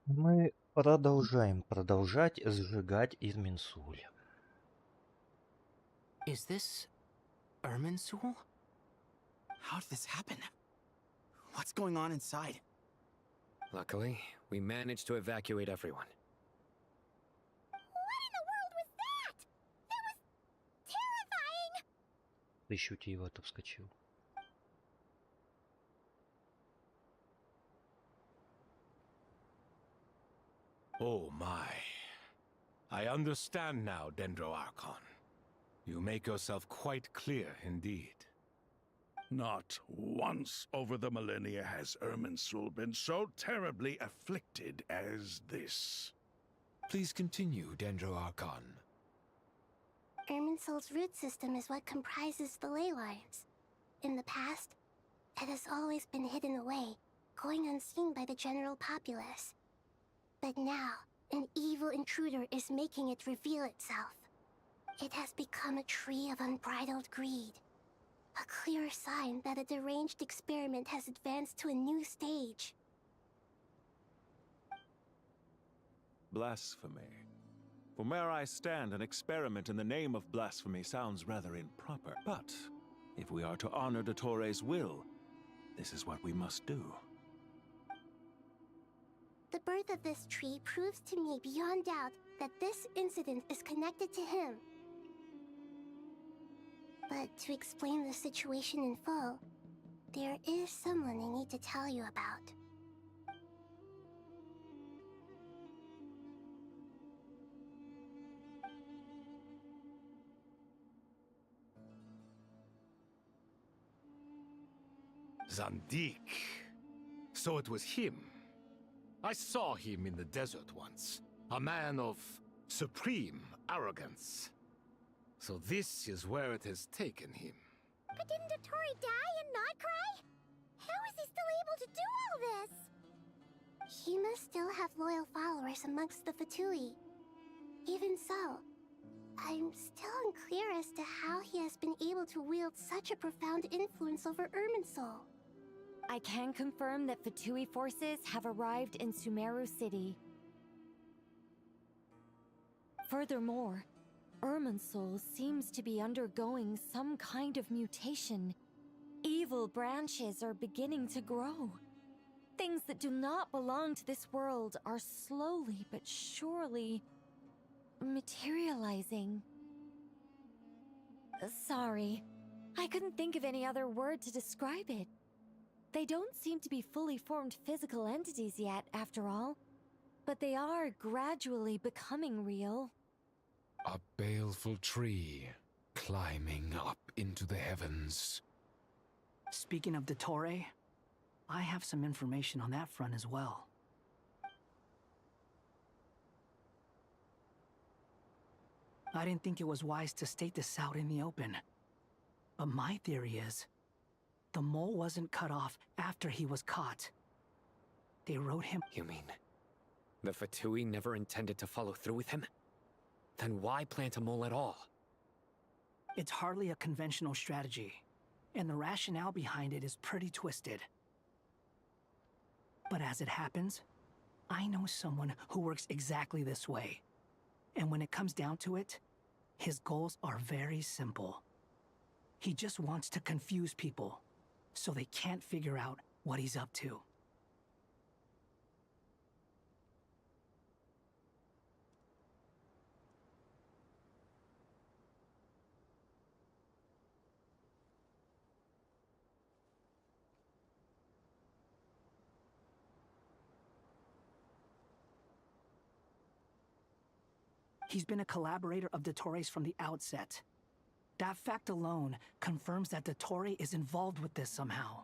Мы продолжаем сжигать Изменсуль. Is this Irminsul? How did this happen? What's going on inside? Luckily, we managed to evacuate everyone. What in the world was that? That was terrifying! Тысячу вскочил. Oh my. I understand now, Dendroarchon. You make yourself quite clear indeed. Not once over the millennia has Irminsul been so terribly afflicted as this. Please continue, Dendroarchon. Irminsul's root system is what comprises the ley lines. In the past, it has always been hidden away, going unseen by the general populace. But now, an evil intruder is making it reveal itself. It has become a tree of unbridled greed. A clear sign that a deranged experiment has advanced to a new stage. Blasphemy. From where I stand, an experiment in the name of blasphemy sounds rather improper. But if we are to honor Dottores' will, this is what we must do. The birth of this tree proves to me beyond doubt that this incident is connected to him. But to explain the situation in full, there is someone I need to tell you about. Zandik. So it was him. I saw him in the desert once. A man of supreme arrogance. So this is where it has taken him. But didn't Dottore die and not cry? How is he still able to do all this? He must still have loyal followers amongst the Fatui. Even so, I'm still unclear as to how he has been able to wield such a profound influence over Irminsul. I can confirm that Fatui forces have arrived in Sumeru City. Furthermore, Irminsul seems to be undergoing some kind of mutation. Evil branches are beginning to grow. Things that do not belong to this world are slowly but surely materializing. Sorry, I couldn't think of any other word to describe it. They don't seem to be fully formed physical entities yet, after all. But they are gradually becoming real. A baleful tree, climbing up into the heavens. Speaking of Dottore, I have some information on that front as well. I didn't think it was wise to state this out in the open. But my theory is, the mole wasn't cut off after he was caught. They wrote him— You mean, the Fatui never intended to follow through with him? Then why plant a mole at all? It's hardly a conventional strategy, and the rationale behind it is pretty twisted. But as it happens, I know someone who works exactly this way. And when it comes down to it, his goals are very simple. He just wants to confuse people, so they can't figure out what he's up to. He's been a collaborator of Dottore's from the outset. That fact alone confirms that Dottore is involved with this somehow.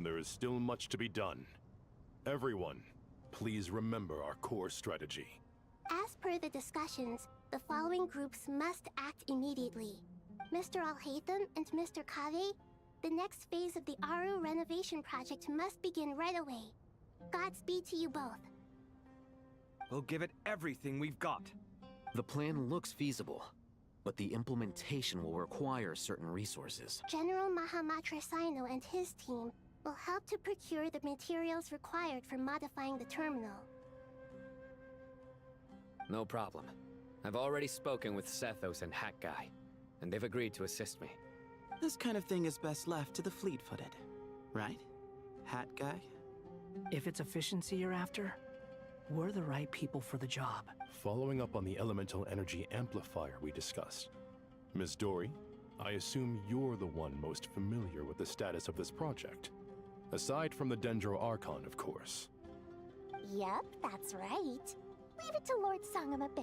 There is still much to be done. Everyone, please remember our core strategy. As per the discussions, the following groups must act immediately. Mr. Alhaitham and Mr. Kave, the next phase of the Aru renovation project must begin right away. Godspeed to you both. We'll give it everything we've got. The plan looks feasible, but the implementation will require certain resources. General Mahamatra Sino and his team will help to procure the materials required for modifying the terminal. No problem. I've already spoken with Sethos and Hat Guy, and they've agreed to assist me. This kind of thing is best left to the fleet-footed, right? Hat Guy? If it's efficiency you're after, we're the right people for the job. Following up on the elemental energy amplifier we discussed, Ms. Dory, I assume you're the one most familiar with the status of this project. Aside from the Dendro Archon, of course. Yep, that's right. Leave it to Lord Sangama Bay.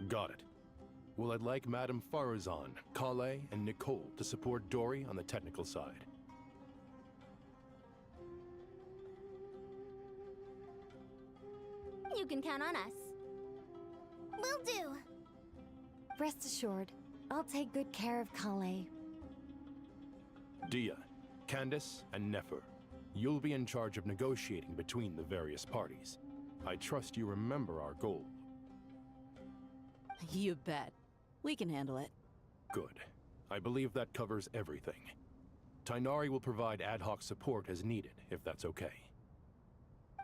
Got it. Well, I'd like Madame Farazan, Kale, and Nicole to support Dory on the technical side. You can count on us. Will do. Rest assured, I'll take good care of Kale. Dia, Candace, and Nefer, you'll be in charge of negotiating between the various parties. I trust you remember our goal. You bet. We can handle it. Good. I believe that covers everything. Tainari will provide ad hoc support as needed, if that's okay.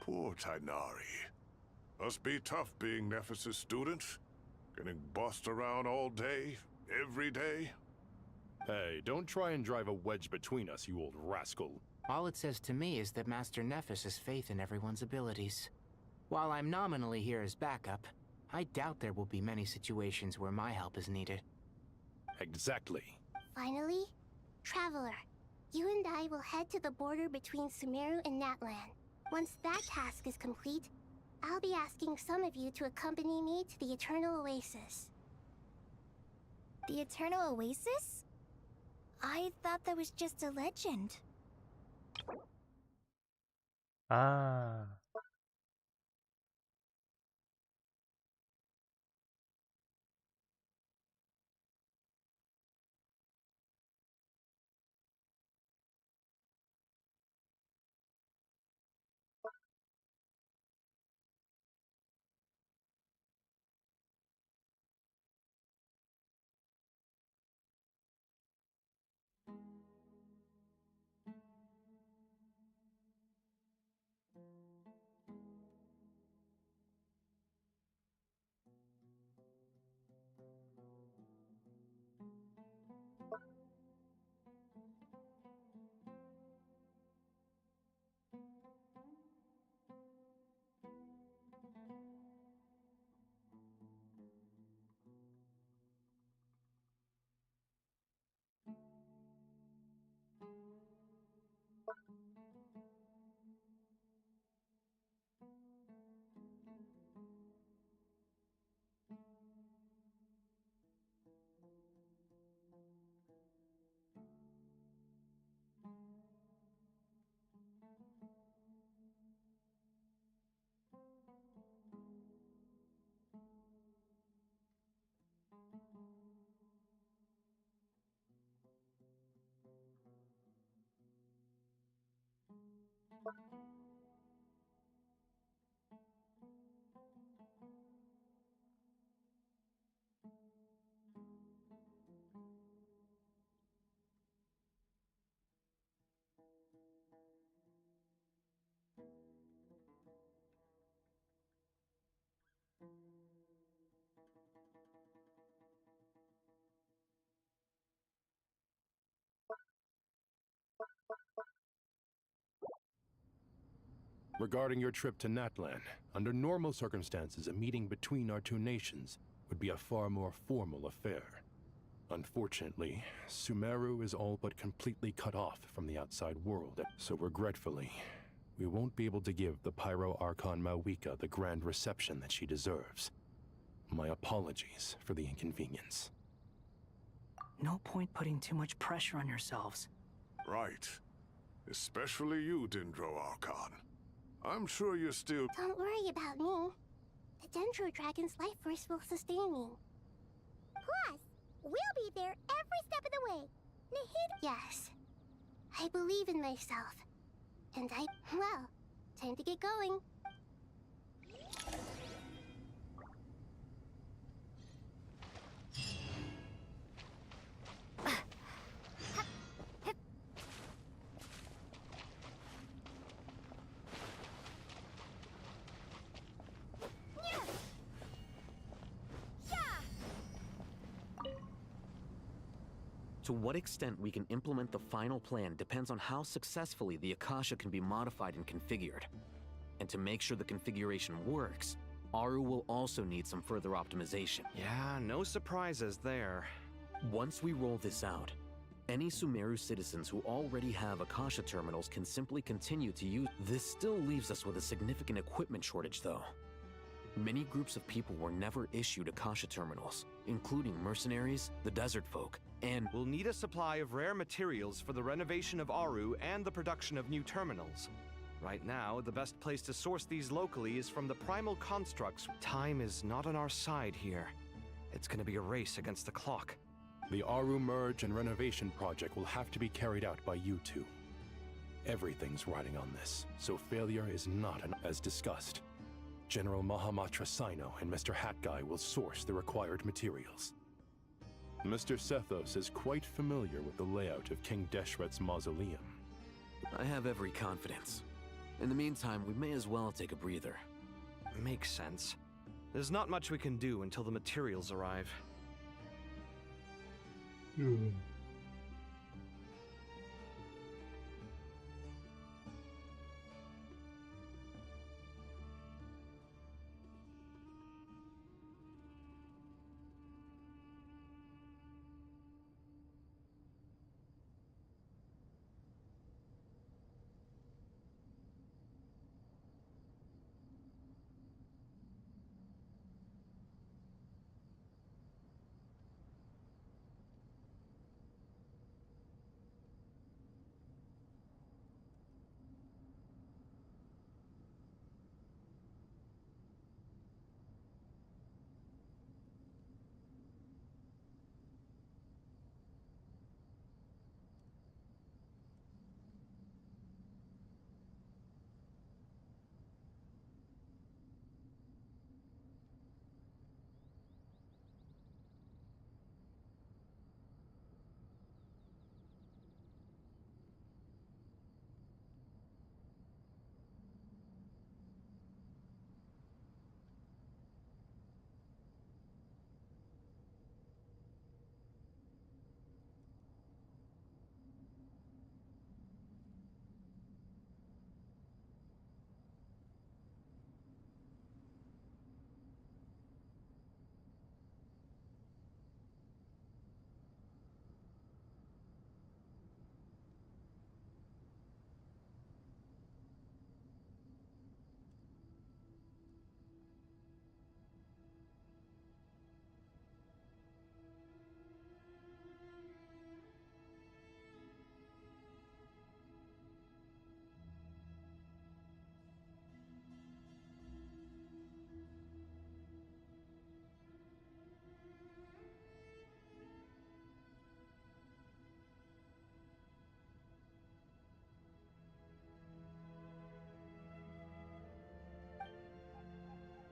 Poor Tainari. Must be tough being Nephis' student. Getting bossed around all day, every day. Hey, don't try and drive a wedge between us, you old rascal. All it says to me is that Master Nephis has faith in everyone's abilities. While I'm nominally here as backup, I doubt there will be many situations where my help is needed. Exactly. Finally, Traveler, you and I will head to the border between Sumeru and Natlan. Once that task is complete, I'll be asking some of you to accompany me to the Eternal Oasis. The Eternal Oasis? I thought that was just a legend. Ah. Regarding your trip to Natlan, under normal circumstances, a meeting between our two nations would be a far more formal affair. Unfortunately, Sumeru is all but completely cut off from the outside world, so regretfully, we won't be able to give the Pyro Archon Mawika the grand reception that she deserves. My apologies for the inconvenience. No point putting too much pressure on yourselves. Right. Especially you, Dendro Archon. I'm sure you're still... Don't worry about me. The Dendro Dragon's life force will sustain me. Plus, we'll be there every step of the way. Nahid... Yes. I believe in myself. And well, time to get going. To what extent we can implement the final plan depends on how successfully the Akasha can be modified and configured. And to make sure the configuration works, Aru will also need some further optimization. Yeah, no surprises there. Once we roll this out, any Sumeru citizens who already have Akasha terminals can simply continue to use. This still leaves us with a significant equipment shortage, though. Many groups of people were never issued Akasha terminals, including mercenaries, the desert folk, and... We'll need a supply of rare materials for the renovation of Aru and the production of new terminals. Right now, the best place to source these locally is from the primal constructs. Time is not on our side here. It's gonna be a race against the clock. The Aru merge and renovation project will have to be carried out by you two. Everything's riding on this, so failure is not as discussed. General Mahamatra Sino and Mr. Hat Guy will source the required materials. Mr. Sethos is quite familiar with the layout of King Deshret's mausoleum. I have every confidence. In the meantime, we may as well take a breather. Makes sense. There's not much we can do until the materials arrive.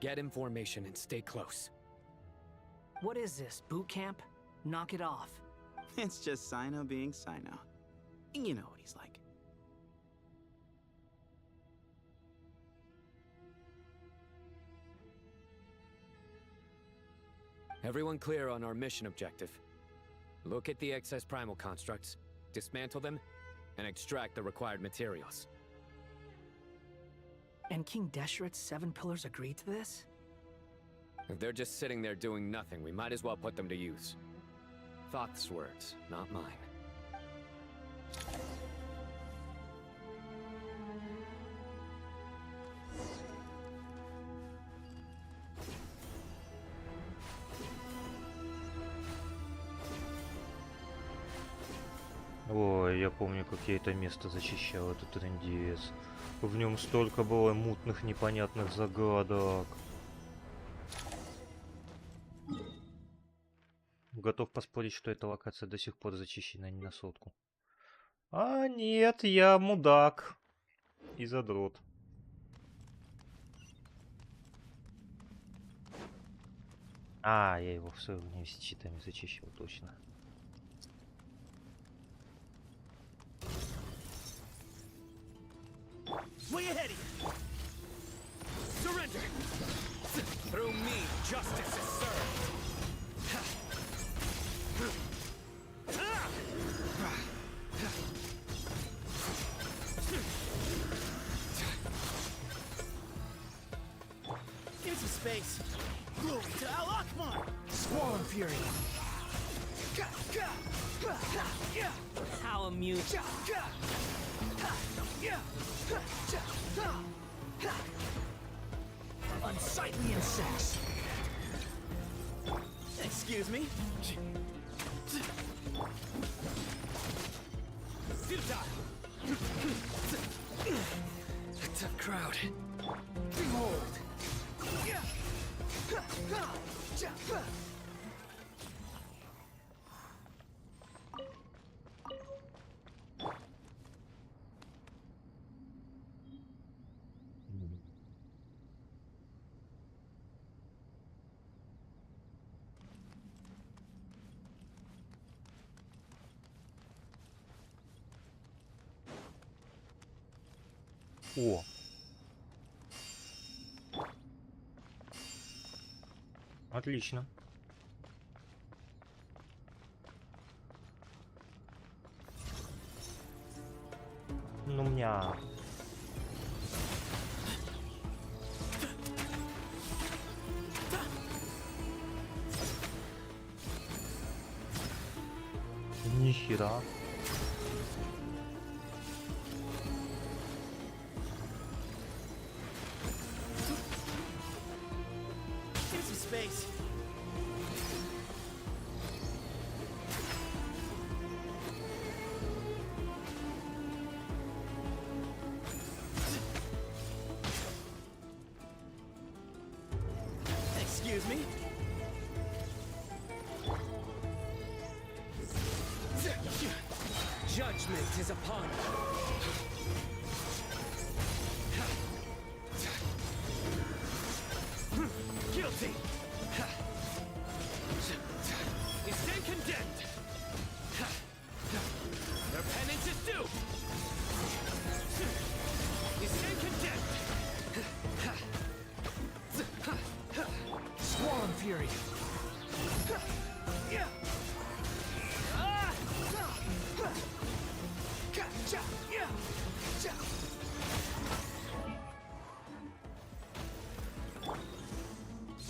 Get information and stay close. What is this, boot camp? Knock it off. It's just Sino being Sino. You know what he's like. Everyone clear on our mission objective. Look at the excess primal constructs, dismantle them, and extract the required materials. And King Deshret's 7 pillars agreed to this? If they're just sitting there doing nothing, we might as well put them to use. Thoth's words, not mine. Ой, я помню, как я это место зачищал, этот трындец. В нем столько было мутных, непонятных загадок. Готов поспорить, что эта локация до сих пор зачищена не на сотку. А нет, я мудак. И задрот. А, я его в своем время с читами зачищал, точно. Way ahead of you! Surrender! Through me, justice is served! Give me some space! Glory to Al Akbar! Swarm Fury! How amusing! Unsightly insects! Excuse me? Futile! Tough crowd. Behold! О! Отлично. Ну, меня. Нихера. Give me some space. Excuse me? Judgment is upon you. Guilty. You stand condemned. Your penance is due. You stand condemned. Swarm Fury!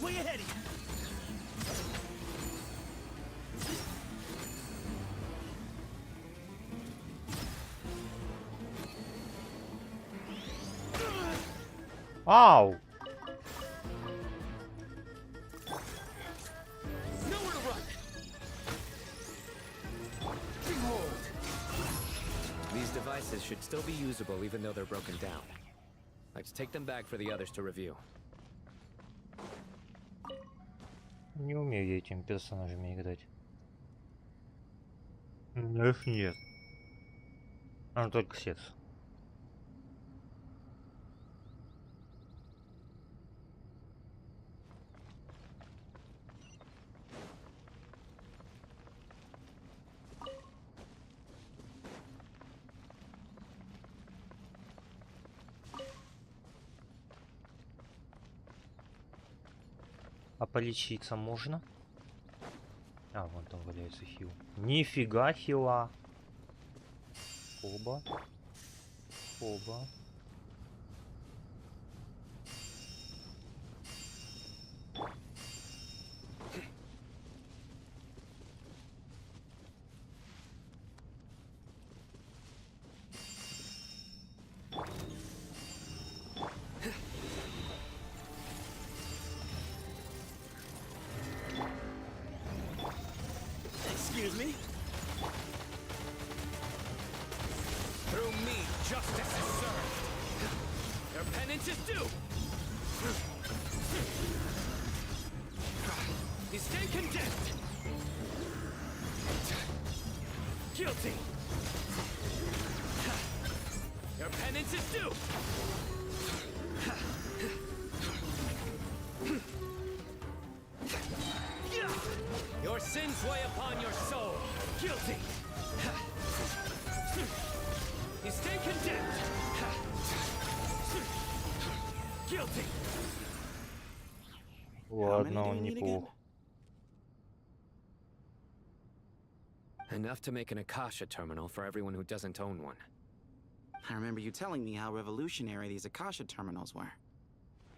Way ahead of you. Ау! Nowhere to run. Behold! These devices should still be usable even though they're broken down. Let's take them back for the others to review. Не умею я этими персонажами играть. Их нет. А только сердце. полечиться можно? А, вон там валяется хил. Нифига хила. Оба. Оба. Excuse me? Through me, justice is served. Your penance is due. You stay condemned. Guilty. Your penance is due. Your sins weigh upon your soul. Guilty. You stay condemned. Guilty. Ладно, он неплох. Enough to make an Akasha terminal for everyone who doesn't own one. I remember you telling me how revolutionary these Akasha terminals were.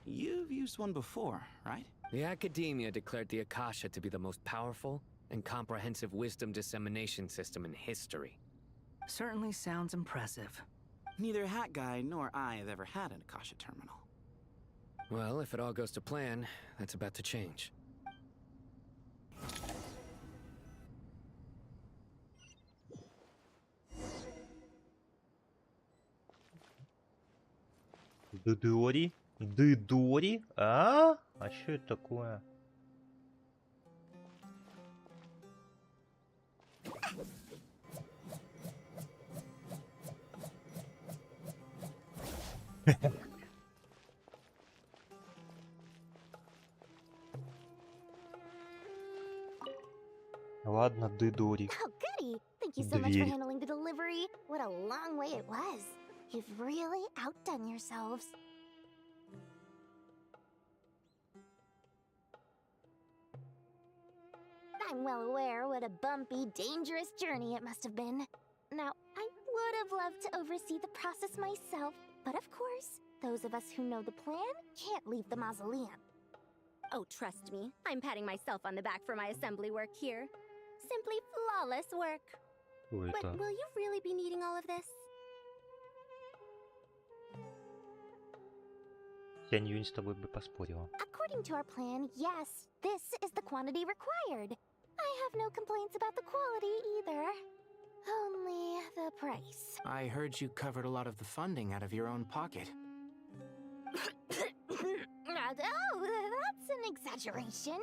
You've used one before, right? The academia declared the Akasha to be the most powerful and comprehensive wisdom dissemination system in history. Certainly sounds impressive. Neither Hat Guy nor I have ever had an Akasha terminal. Well, if it all goes to plan, that's about to change. Дидори? Дидори? А? А что это такое? Ладно, Дидори. Oh, goody! Thank you so much for Дверь. handling the delivery. What a long way it was. You've really outdone yourselves. I'm well aware what a bumpy, dangerous journey it must have been. Now, I would have loved to oversee the process myself, but of course, those of us who know the plan can't leave the mausoleum. Oh, trust me, I'm patting myself on the back for my assembly work here. Simply flawless work. Что But это? will you really be needing all of this? Тянь-Юнь с тобой бы поспорила. According to our plan, yes, this is the quantity required. I have no complaints about the quality either. Only the price. I heard you covered a lot of the funding out of your own pocket. Oh, that's an exaggeration.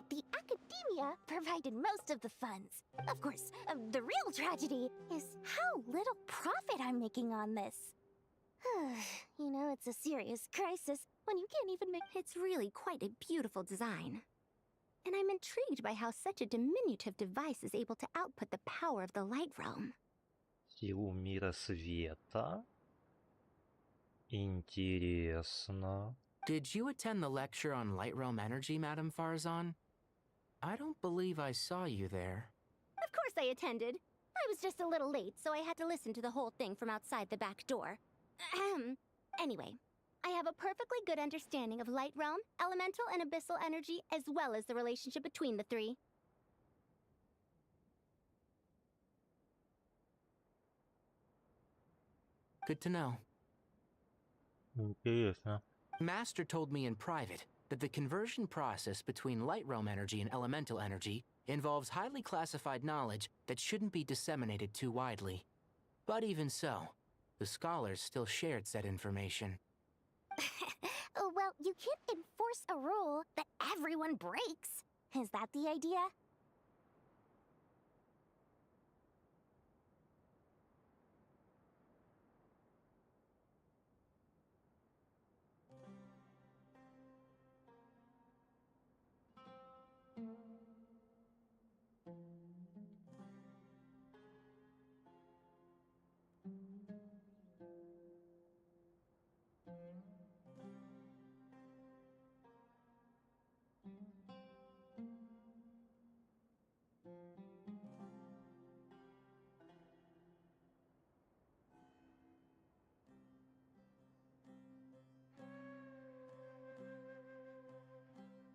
The academia provided most of the funds. Of course, the real tragedy is how little profit I'm making on this. You know, it's a serious crisis when you can't even make... It's really quite a beautiful design. And I'm intrigued by how such a diminutive device is able to output the power of the light realm. Силу мира света. Интересно. Did you attend the lecture on Light Realm Energy, Madame Farzan? I don't believe I saw you there. Of course I attended. I was just a little late, so I had to listen to the whole thing from outside the back door. Anyway, I have a perfectly good understanding of light realm, elemental, and abyssal energy, as well as the relationship between the three. Good to know. Интересно. Master told me in private that the conversion process between Light Realm Energy and Elemental Energy involves highly classified knowledge that shouldn't be disseminated too widely. But even so, the scholars still shared said information. Well, you can't enforce a rule that everyone breaks. Is that the idea?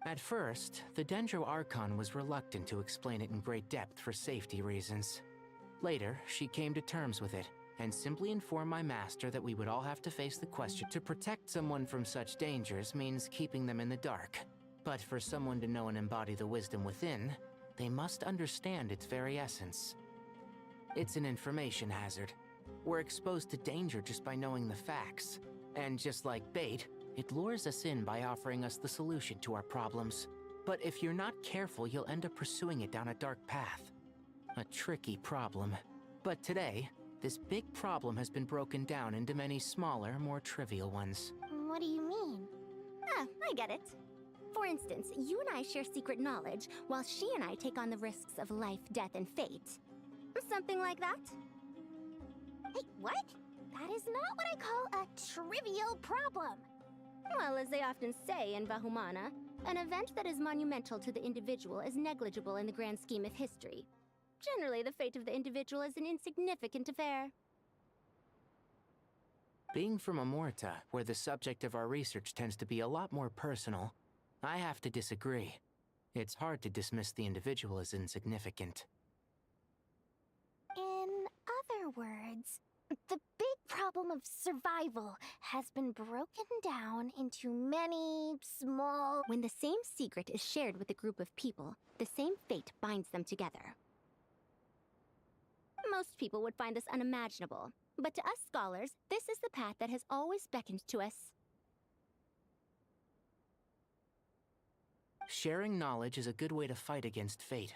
At first, the Dendro Archon was reluctant to explain it in great depth for safety reasons. Later, she came to terms with it, and simply informed my master that we would all have to face the question. To protect someone from such dangers means keeping them in the dark. But for someone to know and embody the wisdom within, they must understand its very essence. It's an information hazard. We're exposed to danger just by knowing the facts. And just like bait, it lures us in by offering us the solution to our problems. But if you're not careful, you'll end up pursuing it down a dark path. A tricky problem. But today, this big problem has been broken down into many smaller, more trivial ones. What do you mean? Ah, I get it. For instance, you and I share secret knowledge, while she and I take on the risks of life, death, and fate. Something like that? Hey, what? That is not what I call a trivial problem. Well, as they often say in Bahumana, an event that is monumental to the individual is negligible in the grand scheme of history. Generally, the fate of the individual is an insignificant affair. Being from Amorta, where the subject of our research tends to be a lot more personal, I have to disagree. It's hard to dismiss the individual as insignificant. In other words, the big problem of survival has been broken down into many small... When the same secret is shared with a group of people, the same fate binds them together. Most people would find this unimaginable, but to us scholars, this is the path that has always beckoned to us. Sharing knowledge is a good way to fight against fate.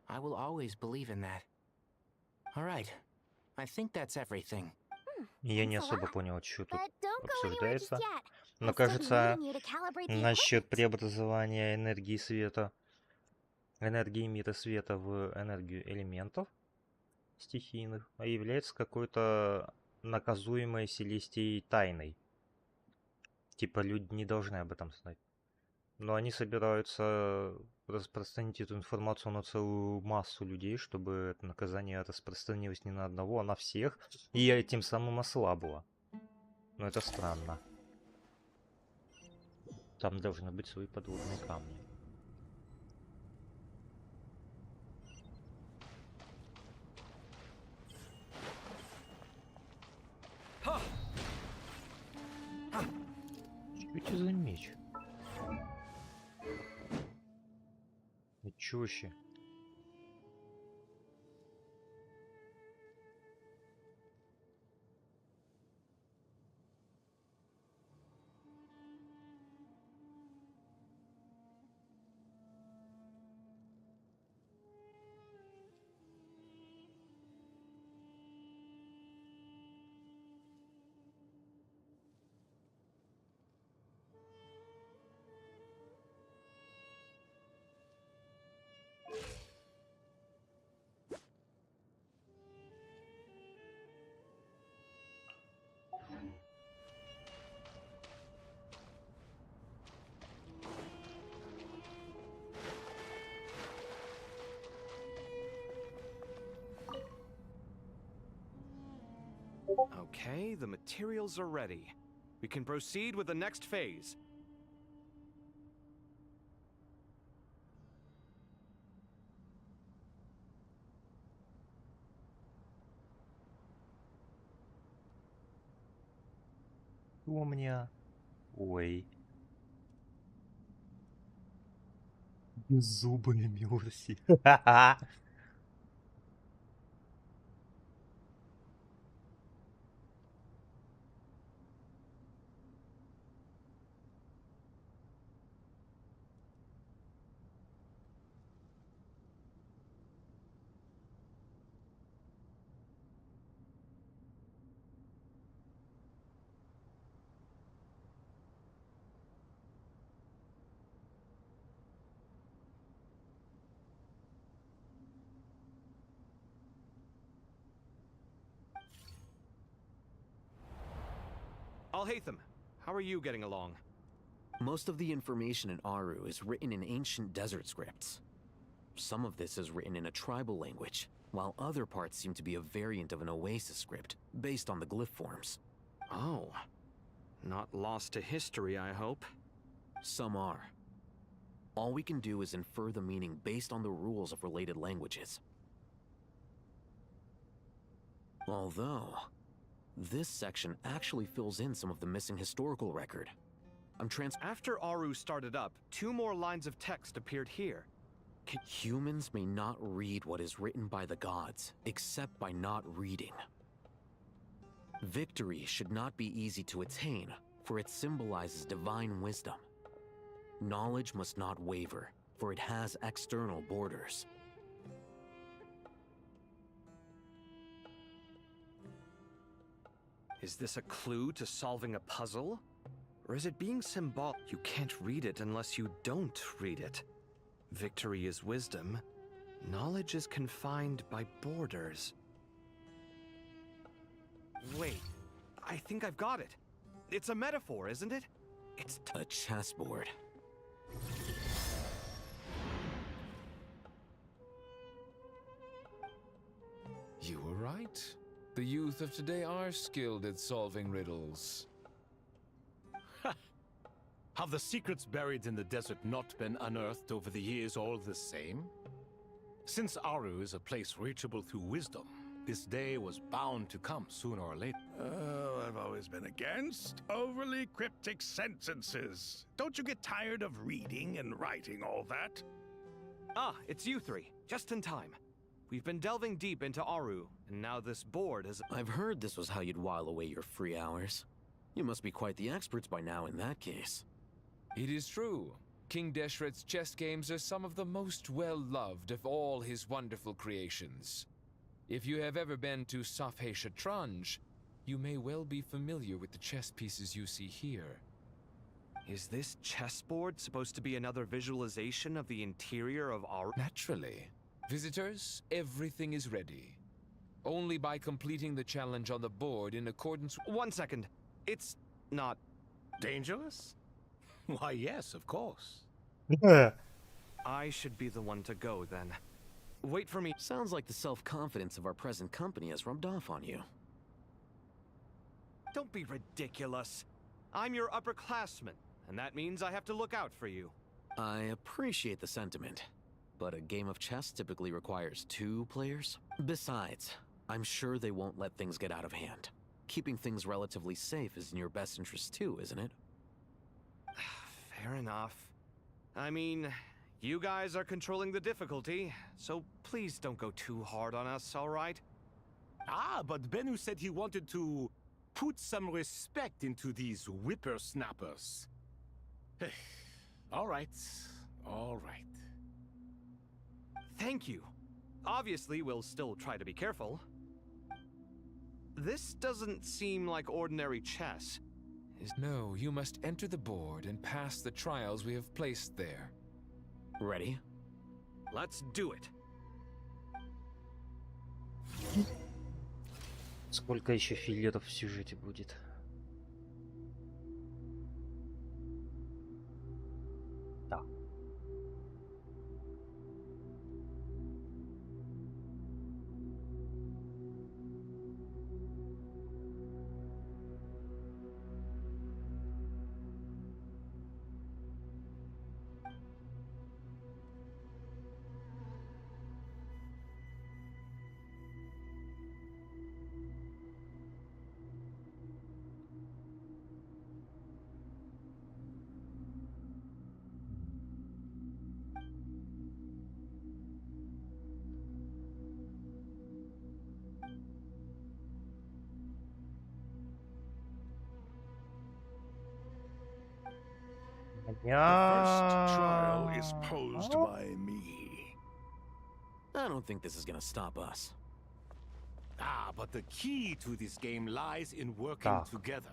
I will always believe in that. All right. I think that's everything. Я не особо понял, что тут обсуждается. Но кажется, насчет преобразования энергии света, энергии мира света в энергию элементов стихийных, является какой-то наказуемой Селестией тайной. Типа люди не должны об этом знать. Но они собираются распространить эту информацию на целую массу людей, чтобы это наказание распространилось не на одного, а на всех, и тем самым ослабло. Но это странно. Там должны быть свои подводные камни. Что это за меч? Ничего себе. Okay, the materials are ready. We can proceed with the next phase. У меня... Ой. Беззубая Мёрси. Alhaitham, how are you getting along? Most of the information in Aru is written in ancient desert scripts. Some of this is written in a tribal language, while other parts seem to be a variant of an oasis script, based on the glyph forms. Oh. Not lost to history, I hope. Some are. All we can do is infer the meaning based on the rules of related languages. Although, this section actually fills in some of the missing historical record. After Aru started up, 2 more lines of text appeared here. Humans may not read what is written by the gods, except by not reading. Victory should not be easy to attain, for it symbolizes divine wisdom. Knowledge must not waver, for it has external borders. Is this a clue to solving a puzzle? Or is it being symbolic? You can't read it unless you don't read it. Victory is wisdom. Knowledge is confined by borders. Wait, I think I've got it. It's a metaphor, isn't it? It's a chessboard. You were right. The youth of today are skilled at solving riddles. Have the secrets buried in the desert not been unearthed over the years all the same? Since Aru is a place reachable through wisdom, this day was bound to come sooner or later. Oh, I've always been against overly cryptic sentences. Don't you get tired of reading and writing all that? Ah, it's you 3. Just in time. We've been delving deep into Aru, and now this board has... I've heard this was how you'd while away your free hours. You must be quite the experts by now in that case. It is true. King Deshret's chess games are some of the most well-loved of all his wonderful creations. If you have ever been to Safhe Shatranj, you may well be familiar with the chess pieces you see here. Is this chessboard supposed to be another visualization of the interior of Aru? Naturally. Visitors, everything is ready. Only by completing the challenge on the board in accordance... 1 second. It's not... dangerous? Why, yes, of course. I should be the one to go, then. Wait for me. Sounds like the self-confidence of our present company has rubbed off on you. Don't be ridiculous. I'm your upperclassman, and that means I have to look out for you. I appreciate the sentiment, but a game of chess typically requires 2 players. Besides, I'm sure they won't let things get out of hand. Keeping things relatively safe is in your best interest too, isn't it? Fair enough. I mean, you guys are controlling the difficulty, so please don't go too hard on us, all right? Ah, but Bennu said he wanted to put some respect into these whippersnappers. All right, all right. Thank you. Obviously, we'll still try to be careful. This doesn't seem like ordinary chess. No, you must enter the board and pass the trials we have placed there. Ready? Let's do it. Сколько еще филлеров в сюжете будет? Да. The first trial is posed by me. I don't think this is gonna stop us. Ah, but the key to this game lies in working together.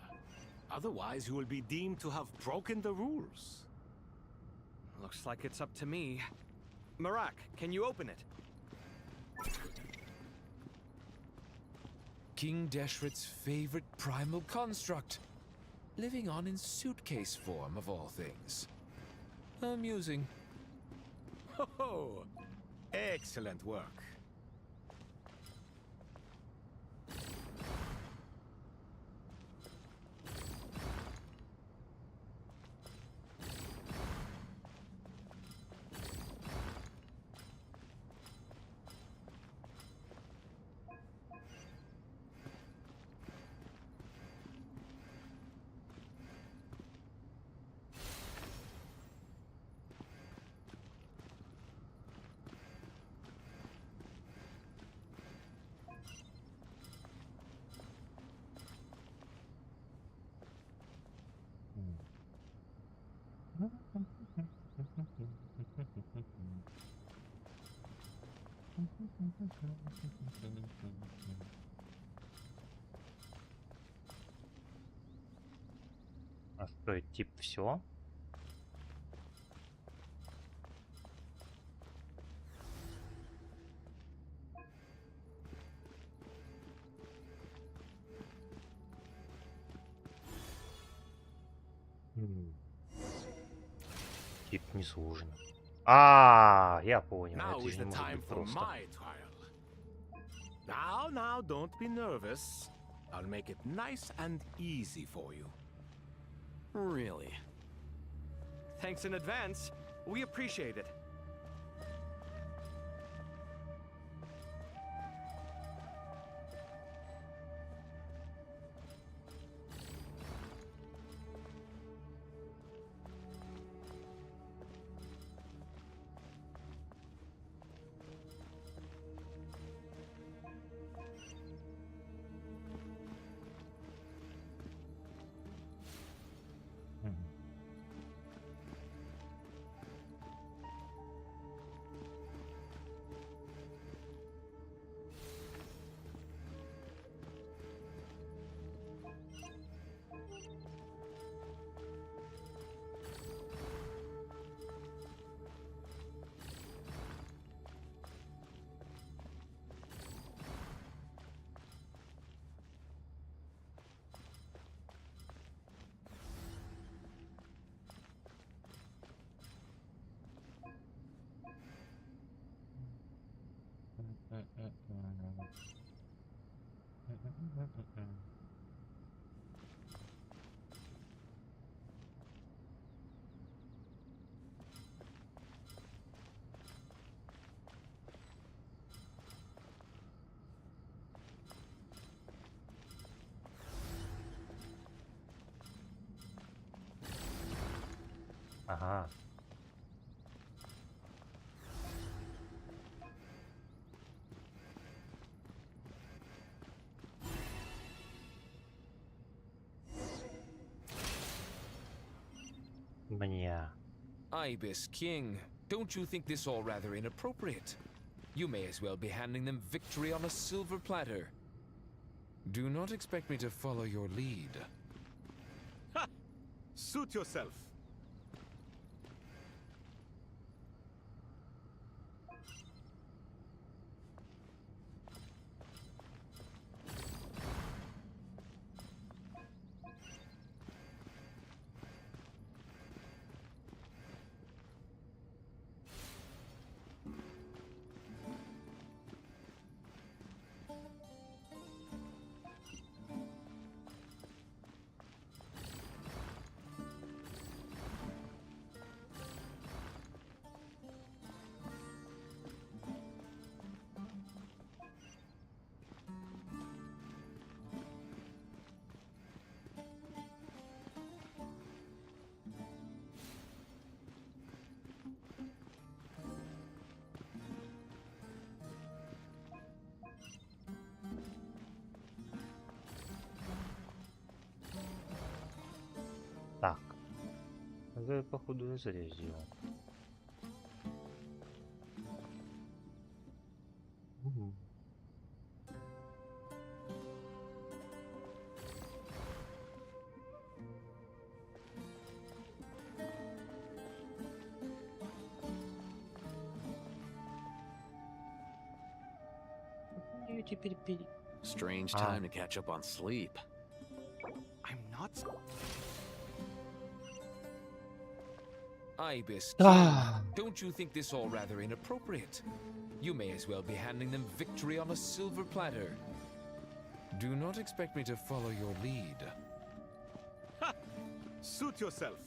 Otherwise, you will be deemed to have broken the rules. Looks like it's up to me. Marak, can you open it? King Deshret's favorite primal construct. Living on in suitcase form, of all things. Amusing. Ho-ho! Excellent work. А что, тип все? Тип несложно. Я понял. Now Это is же не the может time быть for просто. my trial. Now, don't be nervous. I'll make it nice and easy for you. Really? Thanks in advance. We appreciate it. Ага. Мне. Ibis King, don't you think this all rather inappropriate? You may as well be handing them victory on a silver platter. Do not expect me to follow your lead. Ha! Suit yourself. Так. Это, походу, я зря сделал. Угу. Теперь Strange time to catch up on sleep. I'm not. Ibis King, don't you think this all rather inappropriate? You may as well be handing them victory on a silver platter. Do not expect me to follow your lead. Ha! Suit yourself.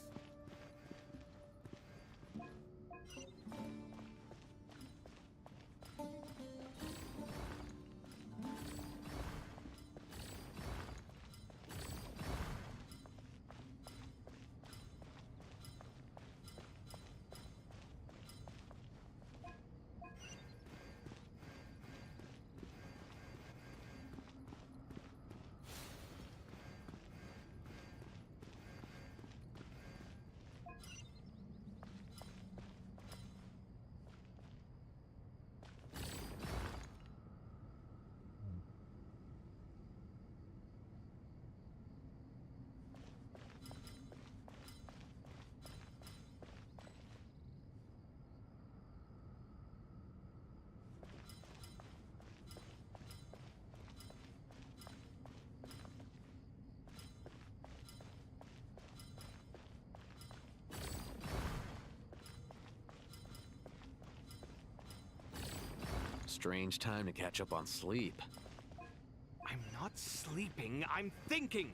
Strange time to catch up on sleep. I'm not sleeping, I'm thinking!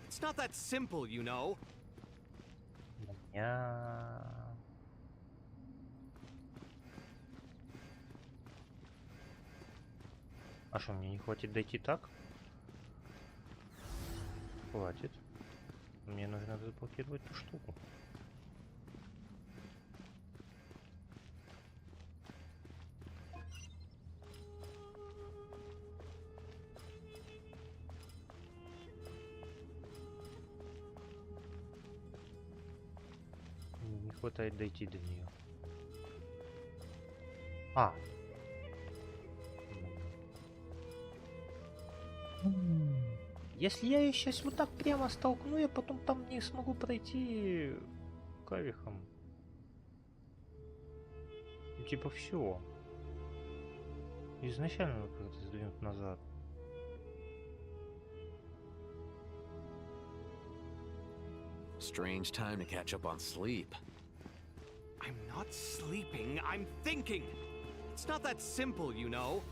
It's not that simple, you know. Я... А что, мне не хватит дойти так? Хватит. Мне нужно заблокировать эту штуку. Мне не хватает дойти до нее. А. Если я ее сейчас вот так прямо столкну, я потом там не смогу пройти кавихом. Типа все. Изначально надо как-то сдвинуть назад. Strange time to catch up on sleep. I'm not sleeping, I'm thinking! It's not that simple, you know.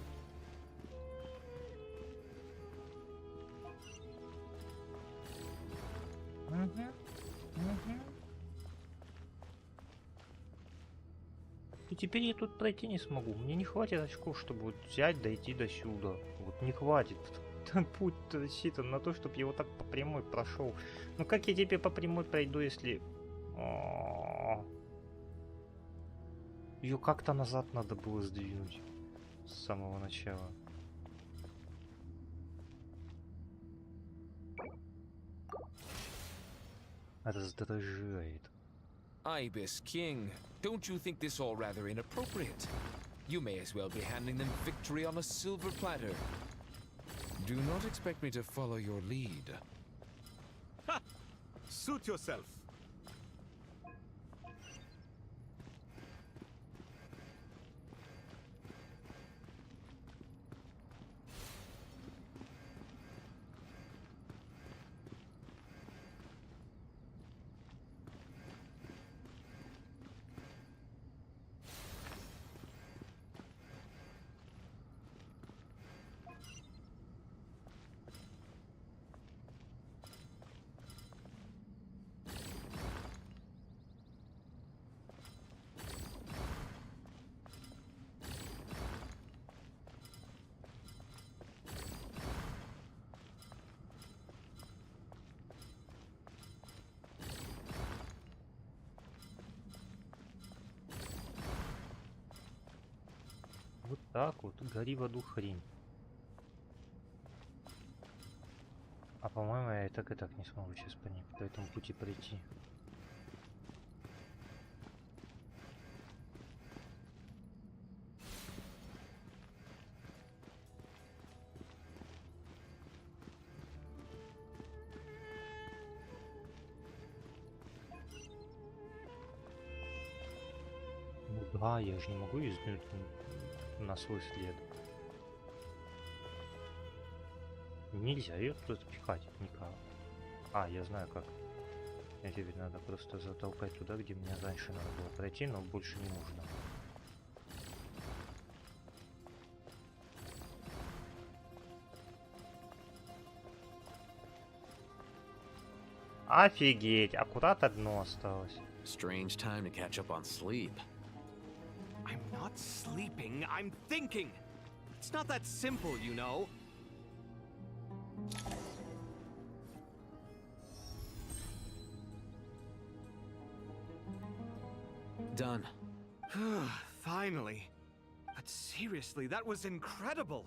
И теперь я тут пройти не смогу. Мне не хватит очков, чтобы вот взять, дойти до сюда. Вот не хватит. Путь рассчитан на то, чтобы я вот так по прямой прошел. Ну как я теперь по прямой пройду, если... Ее как-то назад надо было сдвинуть. С самого начала. Раздражает. Ibis King, don't you think this all rather inappropriate? You may as well be handing them victory on a silver platter. Do not expect me to follow your lead. Ha! Suit yourself. Вот так вот, гори в аду хрень. А по-моему, я и так не смогу сейчас по этому пути пройти. Ну да, я же не могу ее сдвинуть на свой след. Нельзя ее тут пихать никак. А, я знаю как. Это ведь надо просто затолкать туда, где мне раньше надо было пройти, но больше не нужно. Офигеть, аккурат одно осталось. Strange time to catch up on sleep. I'm not sleeping, I'm thinking! It's not that simple, you know. Done. Finally. But seriously, that was incredible.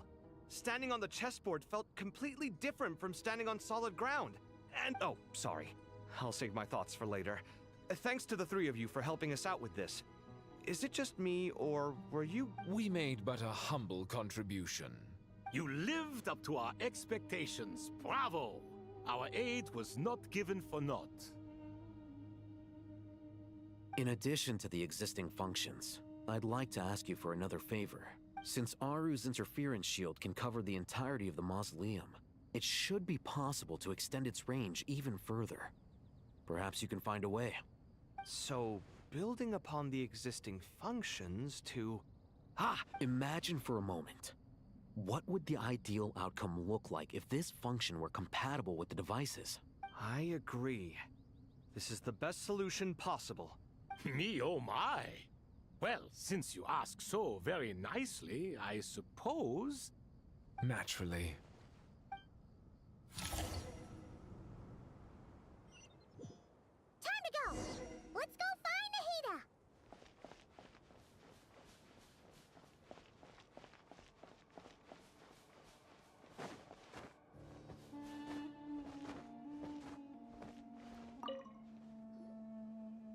Standing on the chessboard felt completely different from standing on solid ground. And oh, sorry. I'll save my thoughts for later. Thanks to the three of you for helping us out with this. Is it just me, or were you... We made but a humble contribution. You lived up to our expectations. Bravo! Our aid was not given for naught. In addition to the existing functions, I'd like to ask you for another favor. Since Aru's interference shield can cover the entirety of the mausoleum, it should be possible to extend its range even further. Perhaps you can find a way. So, building upon the existing functions to... Imagine for a moment. What would the ideal outcome look like if this function were compatible with the devices? I agree. This is the best solution possible. Me, oh my! Well, since you ask so very nicely, I suppose... Naturally. Time to go! Let's go find Nahida!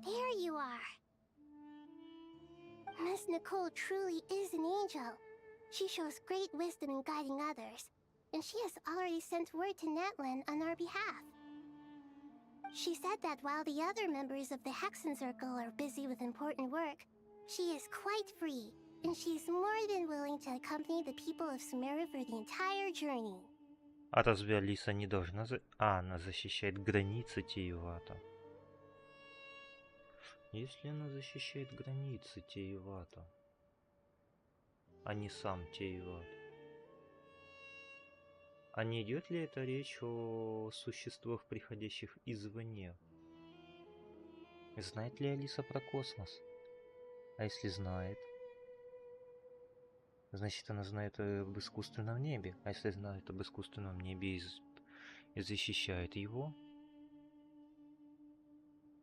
There you are. Miss Nicole truly is an angel. She shows great wisdom in guiding others, and she has already sent word to Natlan on our behalf. She said that while the other members of the Hexen Circle are busy with important work, she is quite free, and she is more than willing to accompany the people of Sumeru for the entire journey. А разве Алиса не должна она защищает границы Теевата. Если она защищает границы Теевата, а не сам Тееват, а не идет ли это речь о существах, приходящих извне? Знает ли Алиса про космос? А если знает, значит она знает об искусственном небе. А если знает об искусственном небе и защищает его,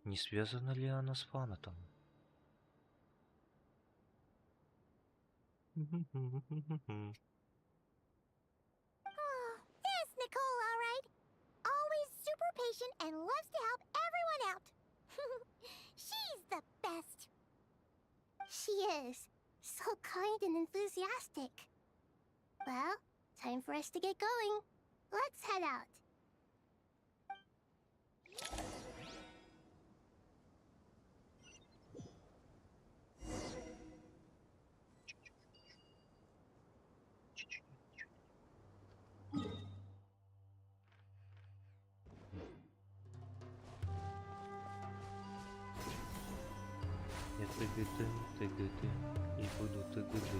не связана ли она с фанатом? Yes, Nicole, all right. Always super patient and loves to help everyone out. She's the best. She is. So kind and enthusiastic. Well, time for us to get going. Let's head out. Я тыгы-ты, и буду тыгы-ты.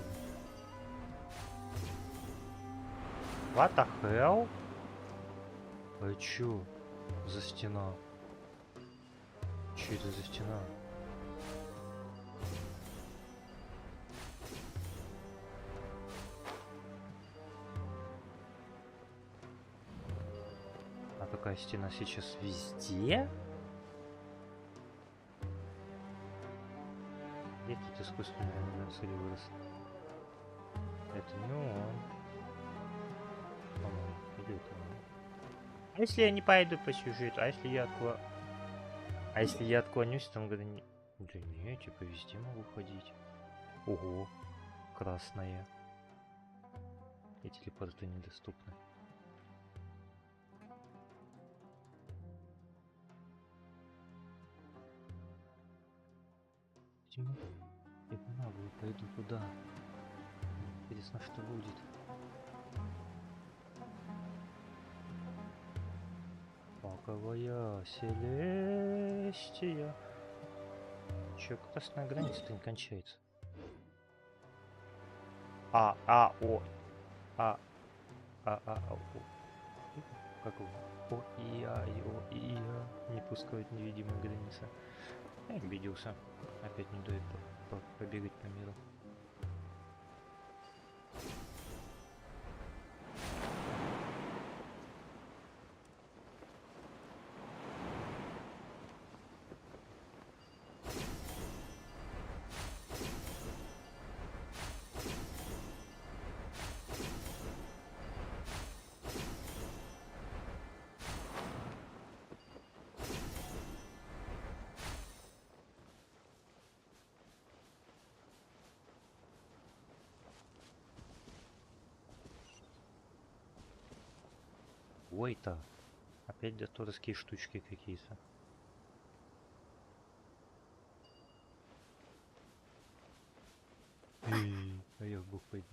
What the hell? А чё за стена? Чё это за стена? А такая стена сейчас везде? Где тут искусственный аннигилятор вырос? Это не он. По-моему, или это он? А если я не пойду по сюжету? А если я отклонюсь, там где-то... Да не, типа везде могу ходить. Ого, красная. И телепорты недоступны. Почему? Я могу, пойду туда. Интересно, что будет. Паковая Селестия. Чё, красная граница-то не кончается? О. Как его? О, и я. Не пускают невидимые границы. Я обиделся. Опять не дает побегать по миру. Ой-то. Опять доторские штучки какие-то. А я в бог пойду.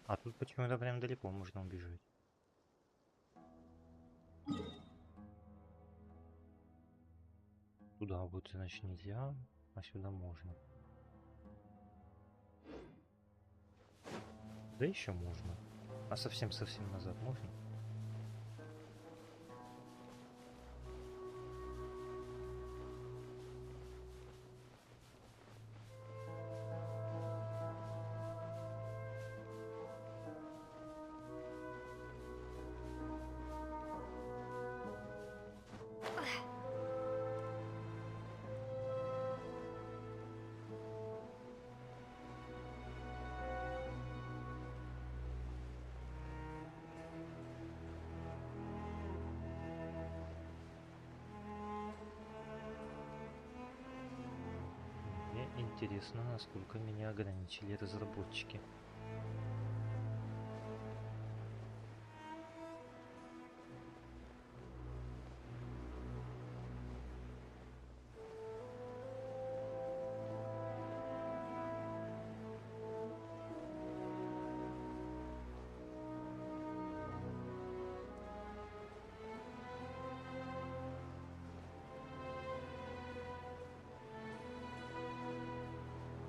А тут почему-то прям далеко можно убежать. Туда вот, значит, нельзя, а сюда можно. Да еще можно. А совсем-совсем назад можно? Мне интересно, насколько меня ограничили разработчики.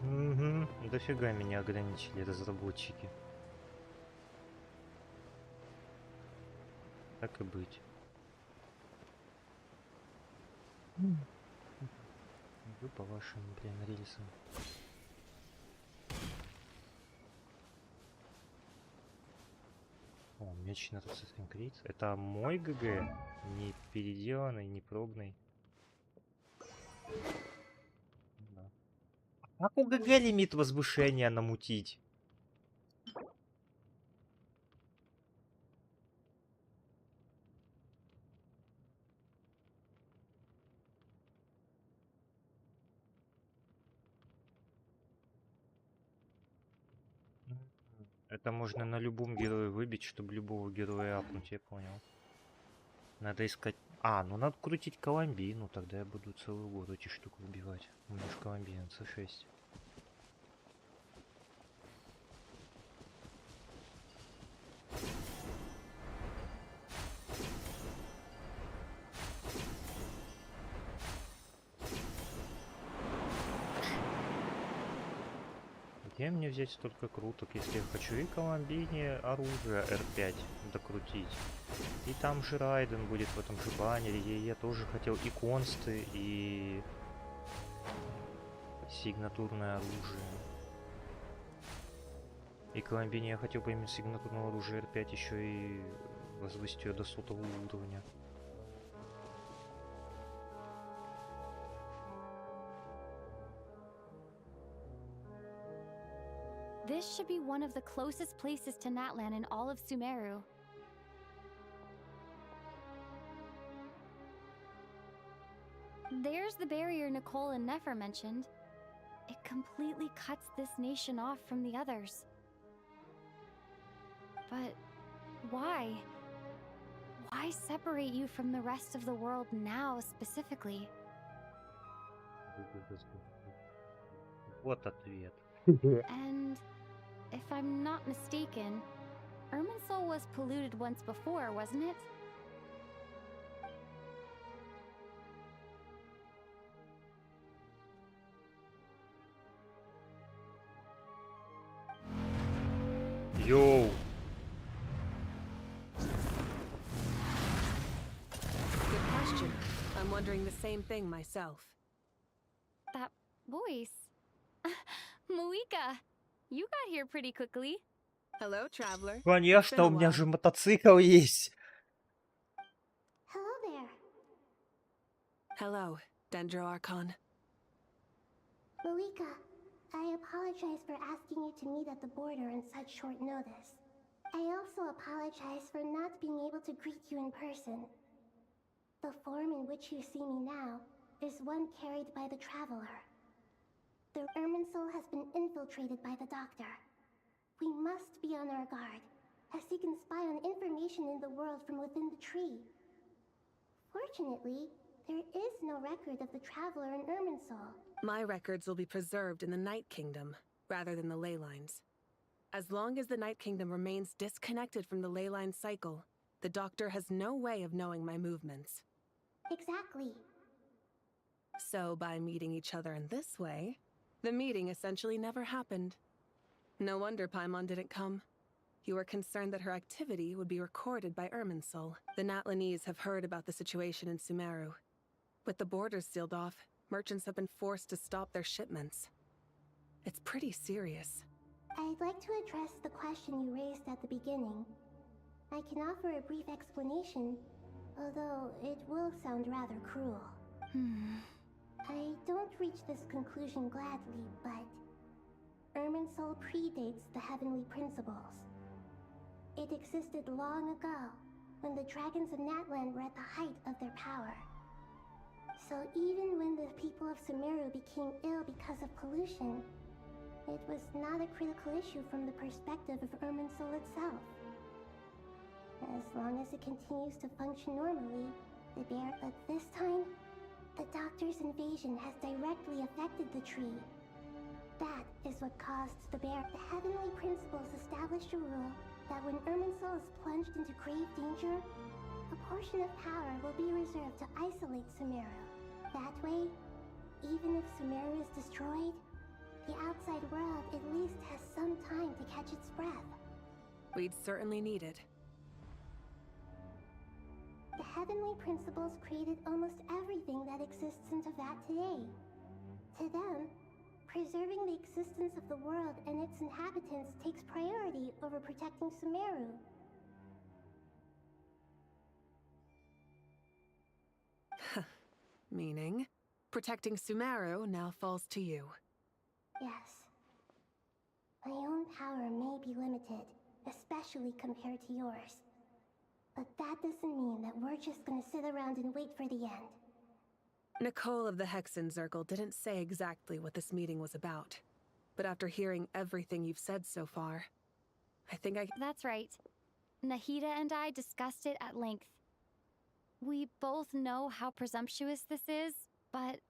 Угу, дофига меня ограничили разработчики. Так и быть. Иду по вашим, блин, рельсам. О, меч на Assassin's Creed. Это мой ГГ? Не переделанный, не пробный. Да. А как у ГГ лимит возвышения намутить? Это можно на любом герое выбить, чтобы любого героя апнуть, я понял. Надо искать... А, ну надо крутить Коломбину, тогда я буду целый год эти штуки убивать. У меня же Коломбина C6. Где мне взять столько круток, если я хочу и Коломбине оружие R5 докрутить? И там же Райден будет в этом же баннере, и я тоже хотел и консты, и сигнатурное оружие. И Коломбине я хотел помимо сигнатурного оружия R5 еще и возвысить ее до 100 уровня. This should be one of the closest places to Natlan in all of Sumeru. There's the barrier Nicole and Nefer mentioned. It completely cuts this nation off from the others. But why? Why separate you from the rest of the world now, specifically? Вот ответ. And if I'm not mistaken, Irminsul was polluted once before, wasn't it? Йоу! Good question. I'm wondering the same thing myself. That voice. Muika, you got here pretty quickly. Hello, traveler. Конечно, у меня же мотоцикл есть. Hello there. Hello, Dendro Archon. Muika, I apologize for asking you to meet at the border on such short notice. I also apologize for not being able to greet you in person. The form in which you see me now is one carried by the Traveler. The Irminsul has been infiltrated by the Doctor. We must be on our guard, as he can spy on information in the world from within the tree. Fortunately, there is no record of the Traveler in Irminsul. My records will be preserved in the Night Kingdom, rather than the ley lines. As long as the Night Kingdom remains disconnected from the ley line cycle, the Doctor has no way of knowing my movements. Exactly. So by meeting each other in this way, the meeting essentially never happened. No wonder Paimon didn't come. You were concerned that her activity would be recorded by Irminsul. The Natlanese have heard about the situation in Sumeru. With the borders sealed off, merchants have been forced to stop their shipments. It's pretty serious. I'd like to address the question you raised at the beginning. I can offer a brief explanation, although it will sound rather cruel. I don't reach this conclusion gladly, but Irminsul predates the heavenly principles. It existed long ago, when the dragons of Natlan were at the height of their power. So even when the people of Sumeru became ill because of pollution, it was not a critical issue from the perspective of Irminsul itself. As long as it continues to function normally, the bear... But this time, the Doctor's invasion has directly affected the tree. That is what caused the bear. The heavenly principles established a rule that when Irminsul is plunged into grave danger, a portion of power will be reserved to isolate Sumeru. That way, even if Sumeru is destroyed, the outside world at least has some time to catch its breath. We'd certainly need it. The heavenly principles created almost everything that exists in Teyvat today. To them, preserving the existence of the world and its inhabitants takes priority over protecting Sumeru. Meaning, protecting Sumeru now falls to you. Yes. My own power may be limited, especially compared to yours. But that doesn't mean that we're just gonna sit around and wait for the end. Nicole of the Hexen Circle didn't say exactly what this meeting was about. But after hearing everything you've said so far, I think I... That's right. Nahida and I discussed it at length. We both know how presumptuous this is, but...